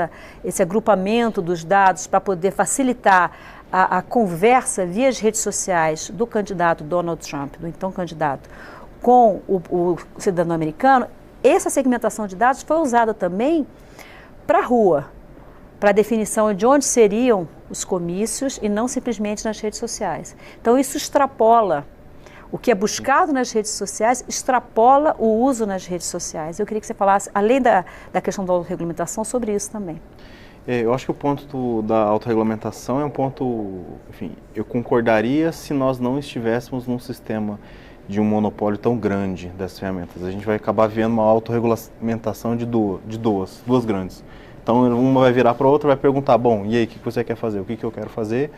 agrupamento dos dados para poder facilitar a conversa via as redes sociais do candidato Donald Trump, do então candidato, com o cidadão americano, essa segmentação de dados foi usada também para a rua, para a definição de onde seriam os comícios e não simplesmente nas redes sociais. Então isso extrapola. O que é buscado nas redes sociais extrapola o uso nas redes sociais. Eu queria que você falasse, além da questão da autorregulamentação, sobre isso também. Eu acho que o ponto da autorregulamentação é um ponto, enfim, eu concordaria se nós não estivéssemos num sistema de um monopólio tão grande dessas ferramentas. A gente vai acabar vendo uma autorregulamentação de duas grandes, Então uma vai virar para a outra, vai perguntar, bom, e aí, o que você quer fazer? O que eu quero fazer?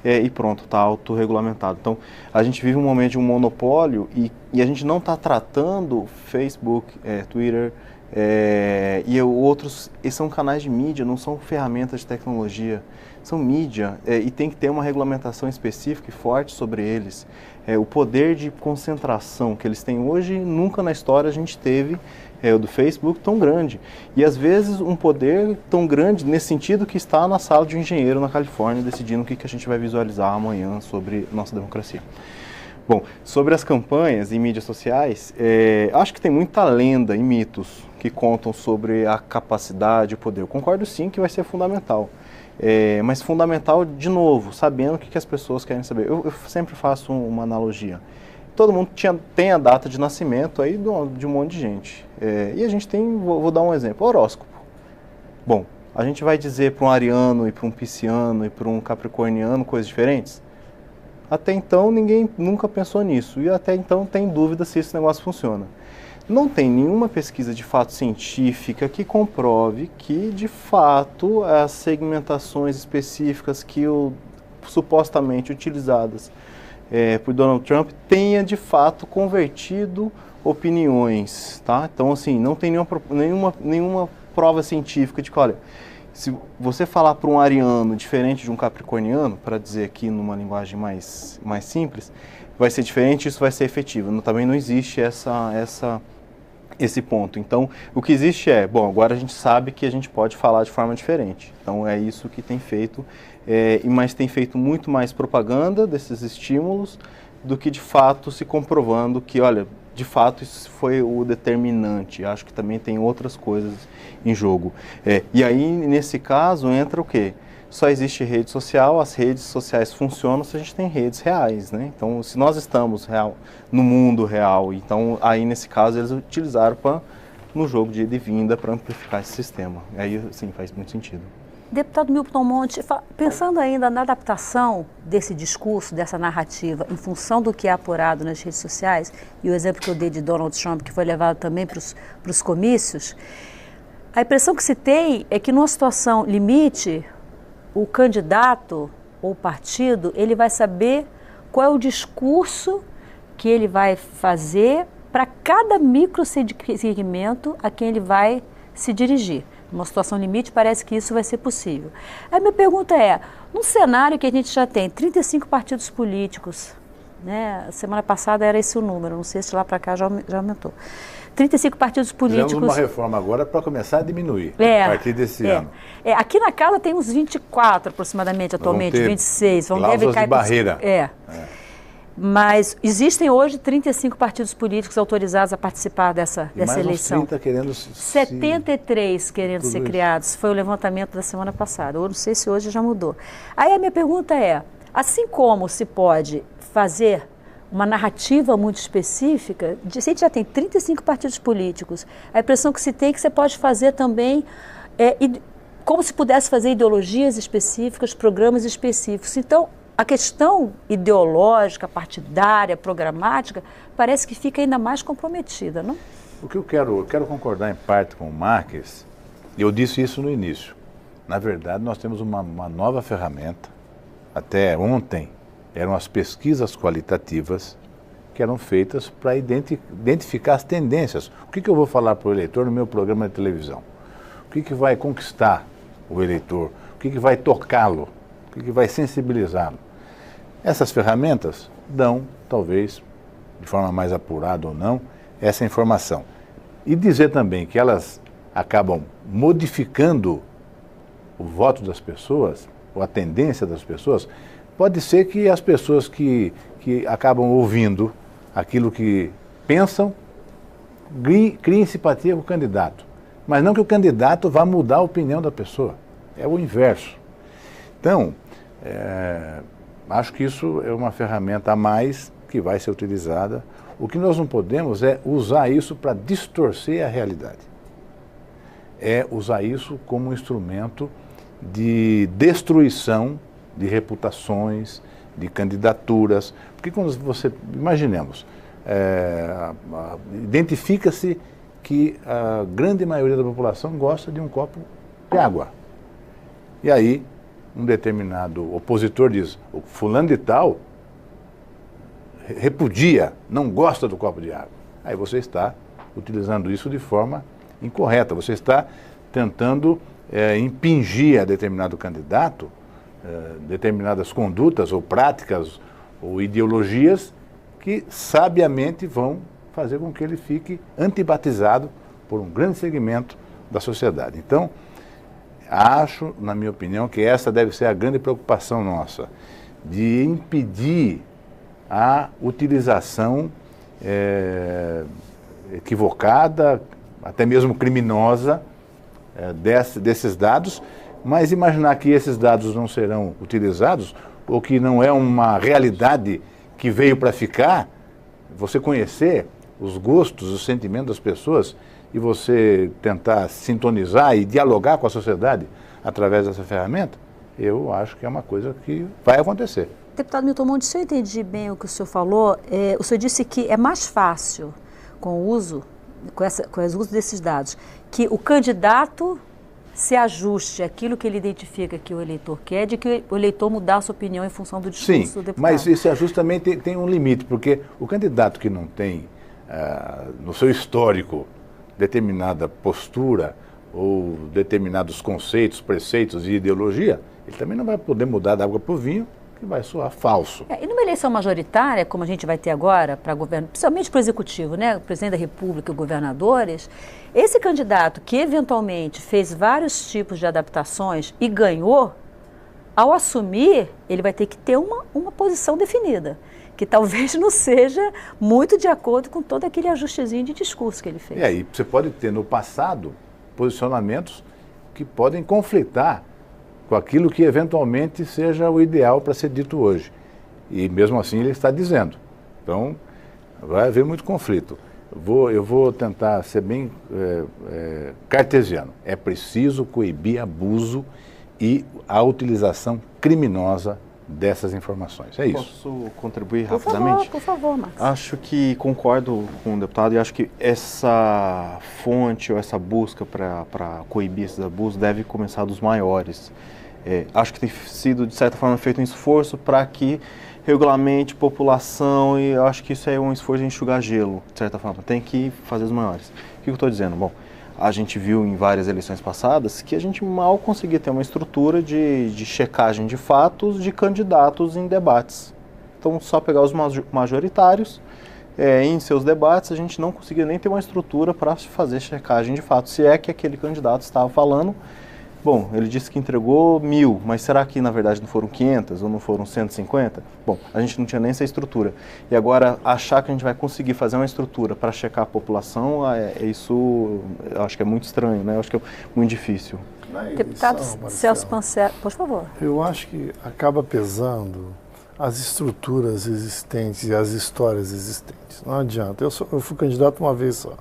E pronto, está autorregulamentado. Então a gente vive um momento de um monopólio e a gente não está tratando Facebook, Twitter e outros, são canais de mídia, não são ferramentas de tecnologia, são mídia e tem que ter uma regulamentação específica e forte sobre eles. O poder de concentração que eles têm hoje, nunca na história a gente teve o do Facebook tão grande. E às vezes um poder tão grande nesse sentido que está na sala de um engenheiro na Califórnia decidindo o que a gente vai visualizar amanhã sobre nossa democracia. Bom, sobre as campanhas em mídias sociais, acho que tem muita lenda e mitos que contam sobre a capacidade e o poder. Eu concordo sim que vai ser fundamental. Mas fundamental, de novo, sabendo o que as pessoas querem saber. Eu sempre faço uma analogia. Todo mundo tem a data de nascimento aí de um monte de gente. E a gente tem, vou dar um exemplo, horóscopo. Bom, a gente vai dizer para um ariano e para um pisciano e para um capricorniano coisas diferentes? Até então ninguém nunca pensou nisso e até então tem dúvida se esse negócio funciona. Não tem nenhuma pesquisa de fato científica que comprove que de fato as segmentações específicas que supostamente utilizadas por Donald Trump tenha de fato convertido opiniões, tá? Então assim, não tem nenhuma prova científica de que, olha, se você falar para um ariano diferente de um capricorniano, para dizer aqui numa linguagem mais simples, vai ser diferente, isso vai ser efetivo. Também não existe esse ponto. Então, o que existe bom, agora a gente sabe que a gente pode falar de forma diferente. Então, é isso que tem feito, mas tem feito muito mais propaganda desses estímulos do que de fato se comprovando que, olha, de fato isso foi o determinante. Acho que também tem outras coisas em jogo. E aí, nesse caso, entra o quê? Só existe rede social, as redes sociais funcionam se a gente tem redes reais, né? Então, se nós estamos no mundo real, então aí nesse caso eles utilizaram no jogo de ida e vinda para amplificar esse sistema. Aí, sim, faz muito sentido. Deputado Milton Monte, pensando ainda na adaptação desse discurso, dessa narrativa, em função do que é apurado nas redes sociais, e o exemplo que eu dei de Donald Trump, que foi levado também para os comícios, a impressão que se tem é que numa situação limite, o candidato ou o partido, ele vai saber qual é o discurso que ele vai fazer para cada microsegmento a quem ele vai se dirigir. Numa situação limite, parece que isso vai ser possível. A minha pergunta num cenário que a gente já tem 35 partidos políticos, né? Semana passada era esse o número, não sei se lá para cá já aumentou. 35 partidos políticos. Fizemos uma reforma agora para começar a diminuir a partir desse ano. Aqui na casa tem uns 24 aproximadamente atualmente, 26. Cláusulas de barreira. Mas existem hoje 35 partidos políticos autorizados a participar dessa eleição. Uns 30 querendo 73 querendo ser criados. Foi o levantamento da semana passada. Eu não sei se hoje já mudou. Aí a minha pergunta assim como se pode fazer uma narrativa muito específica, se a gente já tem 35 partidos políticos, a impressão que se tem é que você pode fazer também, como se pudesse fazer ideologias específicas, programas específicos. Então, a questão ideológica, partidária, programática, parece que fica ainda mais comprometida, não? O que eu quero concordar em parte com o Marques, eu disse isso no início. Na verdade, nós temos uma nova ferramenta, até ontem, eram as pesquisas qualitativas que eram feitas para identificar as tendências. O que eu vou falar para o eleitor no meu programa de televisão? O que vai conquistar o eleitor? O que vai tocá-lo? O que vai sensibilizá-lo? Essas ferramentas dão, talvez, de forma mais apurada ou não, essa informação. E dizer também que elas acabam modificando o voto das pessoas, ou a tendência das pessoas, pode ser que as pessoas que acabam ouvindo aquilo que pensam, criem simpatia com o candidato. Mas não que o candidato vá mudar a opinião da pessoa. É o inverso. Então, acho que isso é uma ferramenta a mais que vai ser utilizada. O que nós não podemos é usar isso para distorcer a realidade. É usar isso como um instrumento de destruição de reputações, de candidaturas. Porque quando imaginemos, identifica-se que a grande maioria da população gosta de um copo de água. E aí, um determinado opositor diz, o fulano de tal repudia, não gosta do copo de água. Aí você está utilizando isso de forma incorreta, você está tentando impingir a determinado candidato determinadas condutas ou práticas ou ideologias que sabiamente vão fazer com que ele fique antibatizado por um grande segmento da sociedade. Então, acho, na minha opinião, que essa deve ser a grande preocupação nossa, de impedir a utilização equivocada, até mesmo criminosa, desses dados, mas imaginar que esses dados não serão utilizados ou que não é uma realidade que veio para ficar, você conhecer os gostos, os sentimentos das pessoas e você tentar sintonizar e dialogar com a sociedade através dessa ferramenta, eu acho que é uma coisa que vai acontecer. Deputado Milton Monte, se eu entendi bem o que o senhor falou, o senhor disse que é mais fácil com o uso desses dados, que o candidato se ajuste àquilo que ele identifica que o eleitor quer, de que o eleitor mudar a sua opinião em função do discurso do deputado. Mas esse ajuste também tem um limite, porque o candidato que não tem no seu histórico determinada postura ou determinados conceitos, preceitos e ideologia, ele também não vai poder mudar da água para o vinho, que vai soar falso. E numa eleição majoritária, como a gente vai ter agora, para governo, principalmente para o executivo, né, o presidente da República e governadores, esse candidato que eventualmente fez vários tipos de adaptações e ganhou, ao assumir, ele vai ter que ter uma posição definida, que talvez não seja muito de acordo com todo aquele ajustezinho de discurso que ele fez. E aí você pode ter no passado posicionamentos que podem conflitar com aquilo que eventualmente seja o ideal para ser dito hoje. E mesmo assim ele está dizendo. Então, vai haver muito conflito. Eu vou tentar ser bem cartesiano. É preciso coibir abuso e a utilização criminosa dessas informações. É isso. Posso contribuir rapidamente? Por favor, Max. Acho que concordo com o deputado e acho que essa fonte ou essa busca para coibir esses abusos deve começar dos maiores. Acho que tem sido, de certa forma, feito um esforço para que regulamente população, e eu acho que isso é um esforço de enxugar gelo, de certa forma. Tem que fazer os maiores. O que eu estou dizendo? Bom, a gente viu em várias eleições passadas que a gente mal conseguia ter uma estrutura de checagem de fatos de candidatos em debates. Então, só pegar os majoritários, em seus debates, a gente não conseguia nem ter uma estrutura para fazer checagem de fatos. Se é que aquele candidato estava falando, bom, ele disse que entregou 1000, mas será que na verdade não foram 500 ou não foram 150? Bom, a gente não tinha nem essa estrutura. E agora, achar que a gente vai conseguir fazer uma estrutura para checar a população, isso eu acho que é muito estranho, né? Eu acho que é muito difícil. Deputado Celso Pancer, por favor. Eu acho que acaba pesando as estruturas existentes e as histórias existentes. Não adianta. Eu fui candidato uma vez só.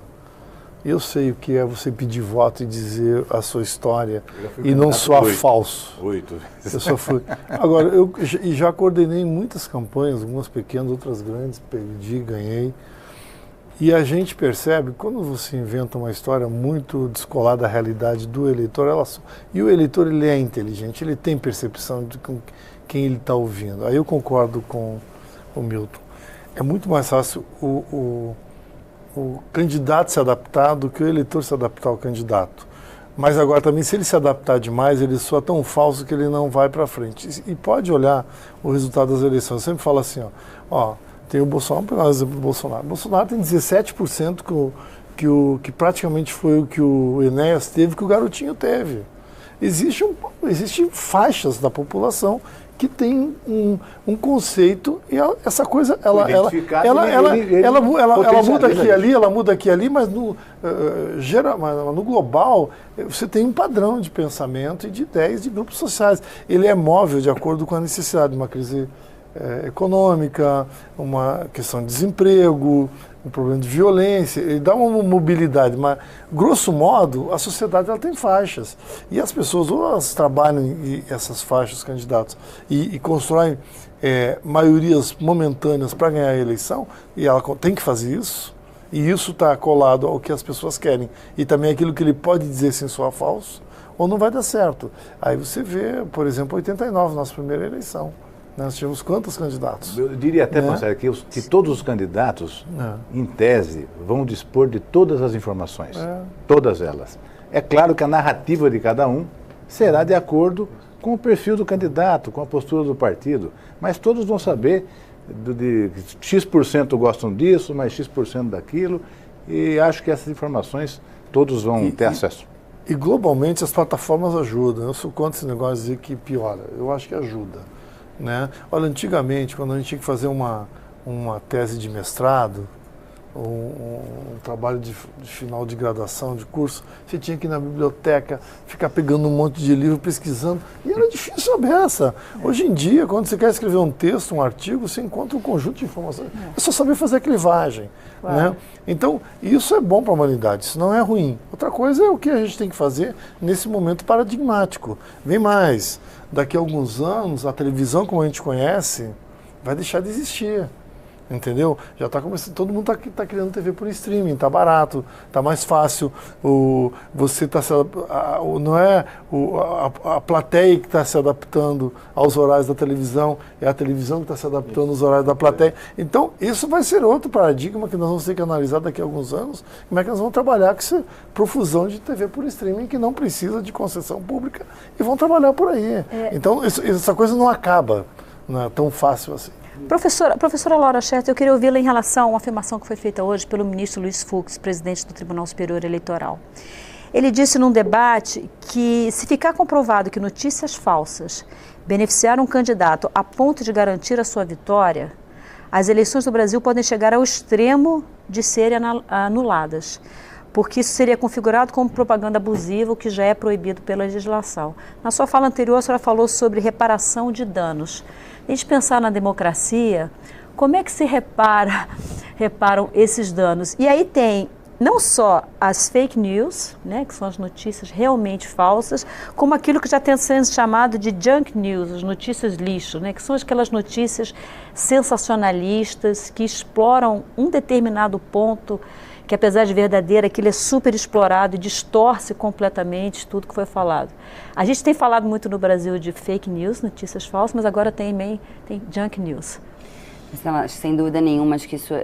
Eu sei o que é você pedir voto e dizer a sua história e não soar falso. 8 vezes. Eu só fui. Agora, eu já coordenei muitas campanhas, algumas pequenas, outras grandes, perdi, ganhei. E a gente percebe, quando você inventa uma história muito descolada da realidade do eleitor, e o eleitor ele é inteligente, ele tem percepção de com quem ele está ouvindo. Aí eu concordo com o Milton. É muito mais fácil o candidato se adaptar do que o eleitor se adaptar ao candidato. Mas agora também, se ele se adaptar demais, ele soa tão falso que ele não vai para frente. E pode olhar o resultado das eleições. Eu sempre falo assim, tem o Bolsonaro, vamos pegar o exemplo do Bolsonaro. O Bolsonaro tem 17% que praticamente foi o que o Enéas teve, que o Garotinho teve. Existem faixas da população que tem um conceito e essa coisa ela muda aqui e ali, mas no global você tem um padrão de pensamento e de ideias de grupos sociais. Ele é móvel de acordo com a necessidade de uma crise econômica, uma questão de desemprego, um problema de violência, ele dá uma mobilidade, mas, grosso modo, a sociedade ela tem faixas. E as pessoas, ou elas trabalham em essas faixas, candidatos, e constroem maiorias momentâneas para ganhar a eleição, e ela tem que fazer isso, e isso está colado ao que as pessoas querem. E também aquilo que ele pode dizer sem soar falso, ou não vai dar certo. Aí você vê, por exemplo, 89, nossa primeira eleição. Nós tínhamos quantos candidatos? Eu diria até, Marcelo, que todos os candidatos, em tese, vão dispor de todas as informações. Todas elas. É claro que a narrativa de cada um será de acordo com o perfil do candidato, com a postura do partido. Mas todos vão saber de X% gostam disso, mais X% daquilo. E acho que essas informações todos vão ter acesso. E globalmente as plataformas ajudam. Eu sou contra esse negócio de dizer que piora. Eu acho que ajuda. Né? Olha, antigamente, quando a gente tinha que fazer uma tese de mestrado, um trabalho de final de graduação, de curso, você tinha que ir na biblioteca, ficar pegando um monte de livro, pesquisando, e era difícil a beça. Hoje em dia, quando você quer escrever um texto, um artigo, você encontra um conjunto de informações. É só saber fazer a clivagem. Né? Então, isso é bom para a humanidade, isso não é ruim. Outra coisa é o que a gente tem que fazer nesse momento paradigmático. Vem mais. Daqui a alguns anos, a televisão, como a gente conhece, vai deixar de existir. Entendeu? Já está começando, todo mundo está criando TV por streaming, está barato, está mais fácil. Você está não é a plateia que está se adaptando aos horários da televisão, é a televisão que está se adaptando aos horários da plateia. Então, isso vai ser outro paradigma que nós vamos ter que analisar daqui a alguns anos, como é que nós vamos trabalhar com essa profusão de TV por streaming que não precisa de concessão pública e vão trabalhar por aí. Então, essa coisa não acaba, não é tão fácil assim. Professora Laura Schertz, eu queria ouvi-la em relação a uma afirmação que foi feita hoje pelo ministro Luiz Fux, presidente do Tribunal Superior Eleitoral. Ele disse num debate que, se ficar comprovado que notícias falsas beneficiaram um candidato a ponto de garantir a sua vitória, as eleições do Brasil podem chegar ao extremo de serem anuladas, porque isso seria configurado como propaganda abusiva, o que já é proibido pela legislação. Na sua fala anterior, a senhora falou sobre reparação de danos. A gente pensar na democracia, como é que se reparam esses danos? E aí tem não só as fake news, né, que são as notícias realmente falsas, como aquilo que já tem sendo chamado de junk news, as notícias lixo, né, que são aquelas notícias sensacionalistas que exploram um determinado ponto, que apesar de verdadeira, aquilo é super explorado e distorce completamente tudo que foi falado. A gente tem falado muito no Brasil de fake news, notícias falsas, mas agora tem junk news. Sem dúvida nenhuma, acho que isso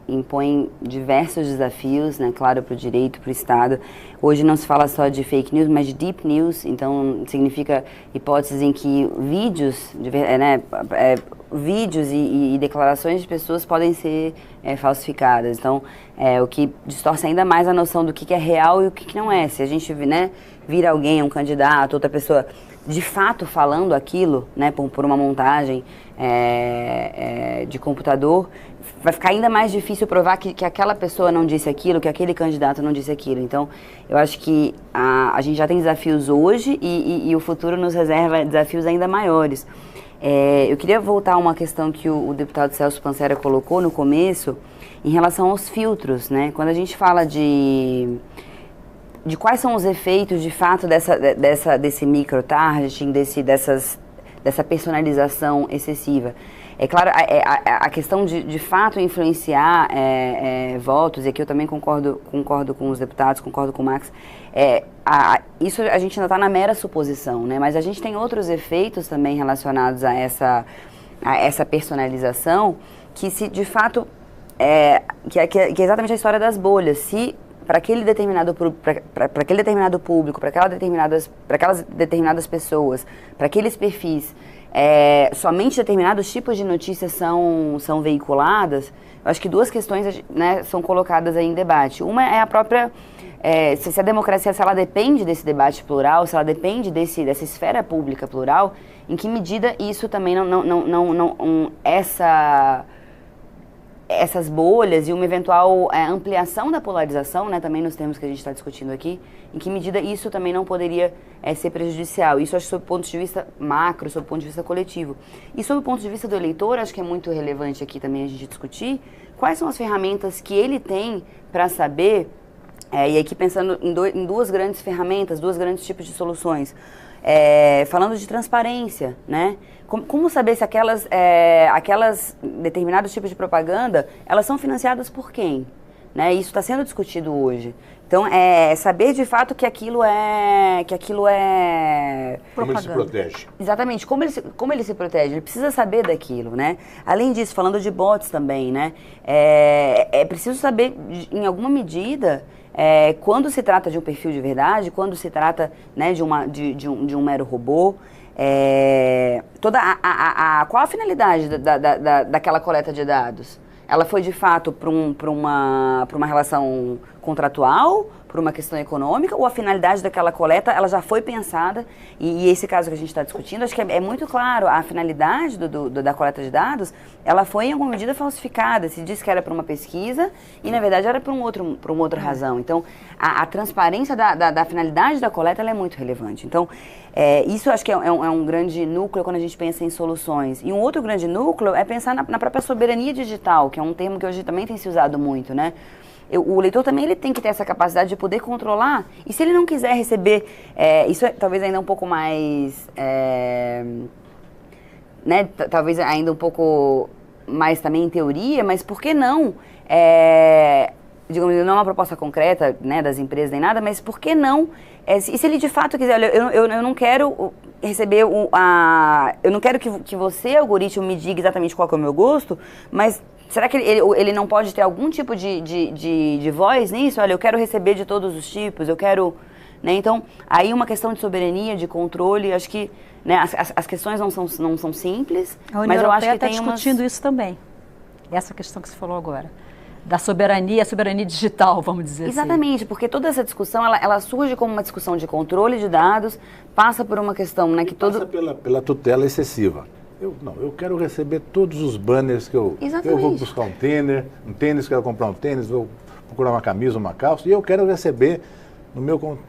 impõe diversos desafios, né, claro, para o direito, para o Estado. Hoje não se fala só de fake news, mas de deep news, então significa hipóteses em que vídeos e declarações de pessoas podem ser falsificadas. Então, o que distorce ainda mais a noção do que é real e o que não é. Se a gente vira alguém, um candidato, outra pessoa, de fato falando aquilo, né, por uma montagem de computador, vai ficar ainda mais difícil provar que aquela pessoa não disse aquilo, que aquele candidato não disse aquilo. Então, eu acho que a gente já tem desafios hoje e o futuro nos reserva desafios ainda maiores. Eu queria voltar a uma questão que o deputado Celso Pancera colocou no começo, em relação aos filtros, né? Quando a gente fala de quais são os efeitos, de fato, desse micro-targeting, dessa personalização excessiva. É claro, a questão de fato influenciar votos, e aqui eu também concordo com os deputados, concordo com o Max, isso a gente ainda está na mera suposição, né? Mas a gente tem outros efeitos também relacionados a essa personalização, que se de fato, que é exatamente a história das bolhas. Se para aquele determinado público, para aquelas determinadas pessoas, para aqueles perfis, somente determinados tipos de notícias são veiculadas, eu acho que duas questões, né, são colocadas aí em debate. Uma é a própria, se a democracia, se ela depende desse debate plural, se ela depende dessa esfera pública plural, em que medida isso também essas bolhas e uma eventual ampliação da polarização, né, também nos termos que a gente está discutindo aqui, em que medida isso também não poderia ser prejudicial. Isso acho que sob o ponto de vista macro, sob o ponto de vista coletivo. E sob o ponto de vista do eleitor, acho que é muito relevante aqui também a gente discutir quais são as ferramentas que ele tem para saber, e aqui pensando em duas grandes ferramentas, dois grandes tipos de soluções. Falando de transparência, né? Como saber se aquelas determinados tipos de propaganda, elas são financiadas por quem? Né? Isso está sendo discutido hoje. Então, saber de fato que aquilo é Como ele se protege. Exatamente, como ele se protege, ele precisa saber daquilo, né? Além disso, falando de bots também, né? É preciso saber, em alguma medida, quando se trata de um perfil de verdade, quando se trata, né, de um mero robô, qual a finalidade daquela coleta de dados? Ela foi, de fato, para uma relação contratual, por uma questão econômica, ou a finalidade daquela coleta ela já foi pensada, e esse caso que a gente está discutindo, acho que é muito claro, a finalidade da coleta de dados, ela foi em alguma medida falsificada, se disse que era para uma pesquisa, e na verdade era por uma outra razão. Então, a transparência da finalidade da coleta ela é muito relevante. Então, isso acho que é um grande núcleo quando a gente pensa em soluções. E um outro grande núcleo é pensar na própria soberania digital, que é um termo que hoje também tem se usado muito, né? O leitor também ele tem que ter essa capacidade de poder controlar, e se ele não quiser receber, isso é talvez ainda um pouco mais, né, talvez ainda um pouco mais também em teoria, mas por que não, digamos, não é uma proposta concreta, né, das empresas nem nada, mas por que não, e se ele de fato quiser, olha, eu não quero receber eu não quero que você, algoritmo, me diga exatamente qual que é o meu gosto, mas será que ele não pode ter algum tipo de voz nisso? Olha, eu quero receber de todos os tipos, eu quero... Né? Então, aí uma questão de soberania, de controle, acho que, né, as questões não são simples, mas eu acho que está discutindo isso também, essa questão que você falou agora, da soberania, a soberania digital, vamos dizer assim. Exatamente, porque toda essa discussão, ela surge como uma discussão de controle de dados, passa por uma questão, né, que passa pela tutela excessiva. Eu quero receber todos os banners que eu vou buscar um tênis, quero comprar um tênis, vou procurar uma camisa, uma calça, e eu quero receber no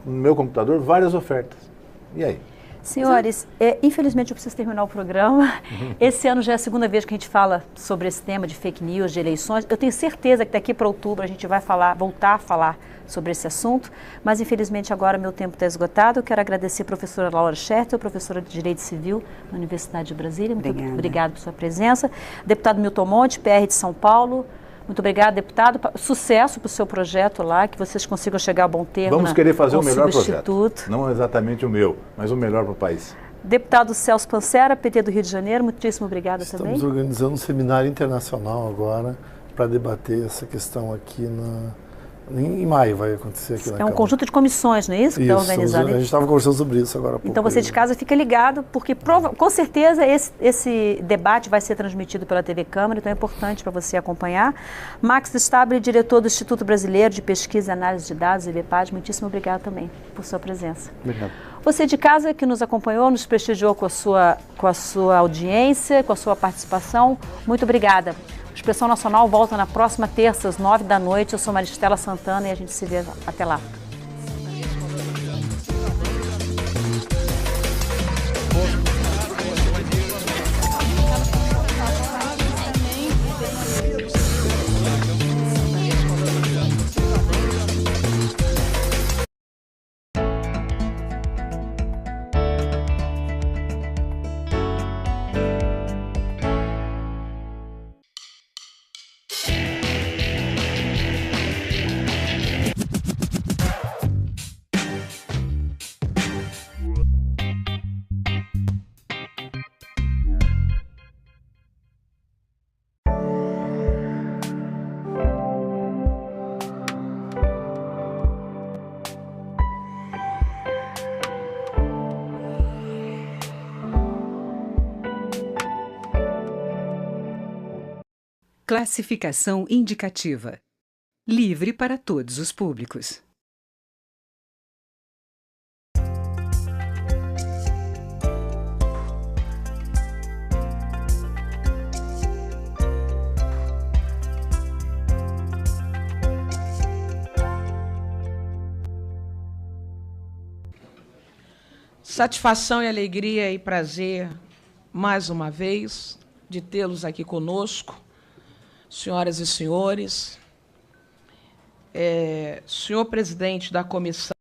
meu computador várias ofertas. E aí? Senhores, infelizmente eu preciso terminar o programa. Esse ano já é a segunda vez que a gente fala sobre esse tema de fake news, de eleições. Eu tenho certeza que daqui para outubro a gente vai voltar a falar sobre esse assunto, mas infelizmente agora meu tempo está esgotado. Eu quero agradecer a professora Laura Schertel, professora de Direito Civil na Universidade de Brasília. Muito obrigada por sua presença. Deputado Milton Monte, PR de São Paulo. Muito obrigada, deputado. Sucesso para o seu projeto lá, que vocês consigam chegar a bom termo. Vamos querer fazer o melhor projeto. Não exatamente o meu, mas o melhor para o país. Deputado Celso Pancera, PT do Rio de Janeiro, muitíssimo obrigada também. Estamos organizando um seminário internacional agora para debater essa questão aqui em maio vai acontecer aqui na Câmara. É um conjunto de comissões, não é isso? Que está organizado. A gente estava conversando sobre isso agora há pouco. Então você de casa fica ligado, porque com certeza esse debate vai ser transmitido pela TV Câmara, então é importante para você acompanhar. Max Stabile, diretor do Instituto Brasileiro de Pesquisa e Análise de Dados, IBPAD, muitíssimo obrigado também por sua presença. Obrigado. Você de casa que nos acompanhou, nos prestigiou com a sua audiência, com a sua participação, muito obrigada. O Expressão Nacional volta na próxima terça, às 9 da noite. Eu sou Maristela Santana e a gente se vê até lá. Classificação indicativa. Livre para todos os públicos. Satisfação e alegria e prazer, mais uma vez, de tê-los aqui conosco. Senhoras e senhores, senhor presidente da Comissão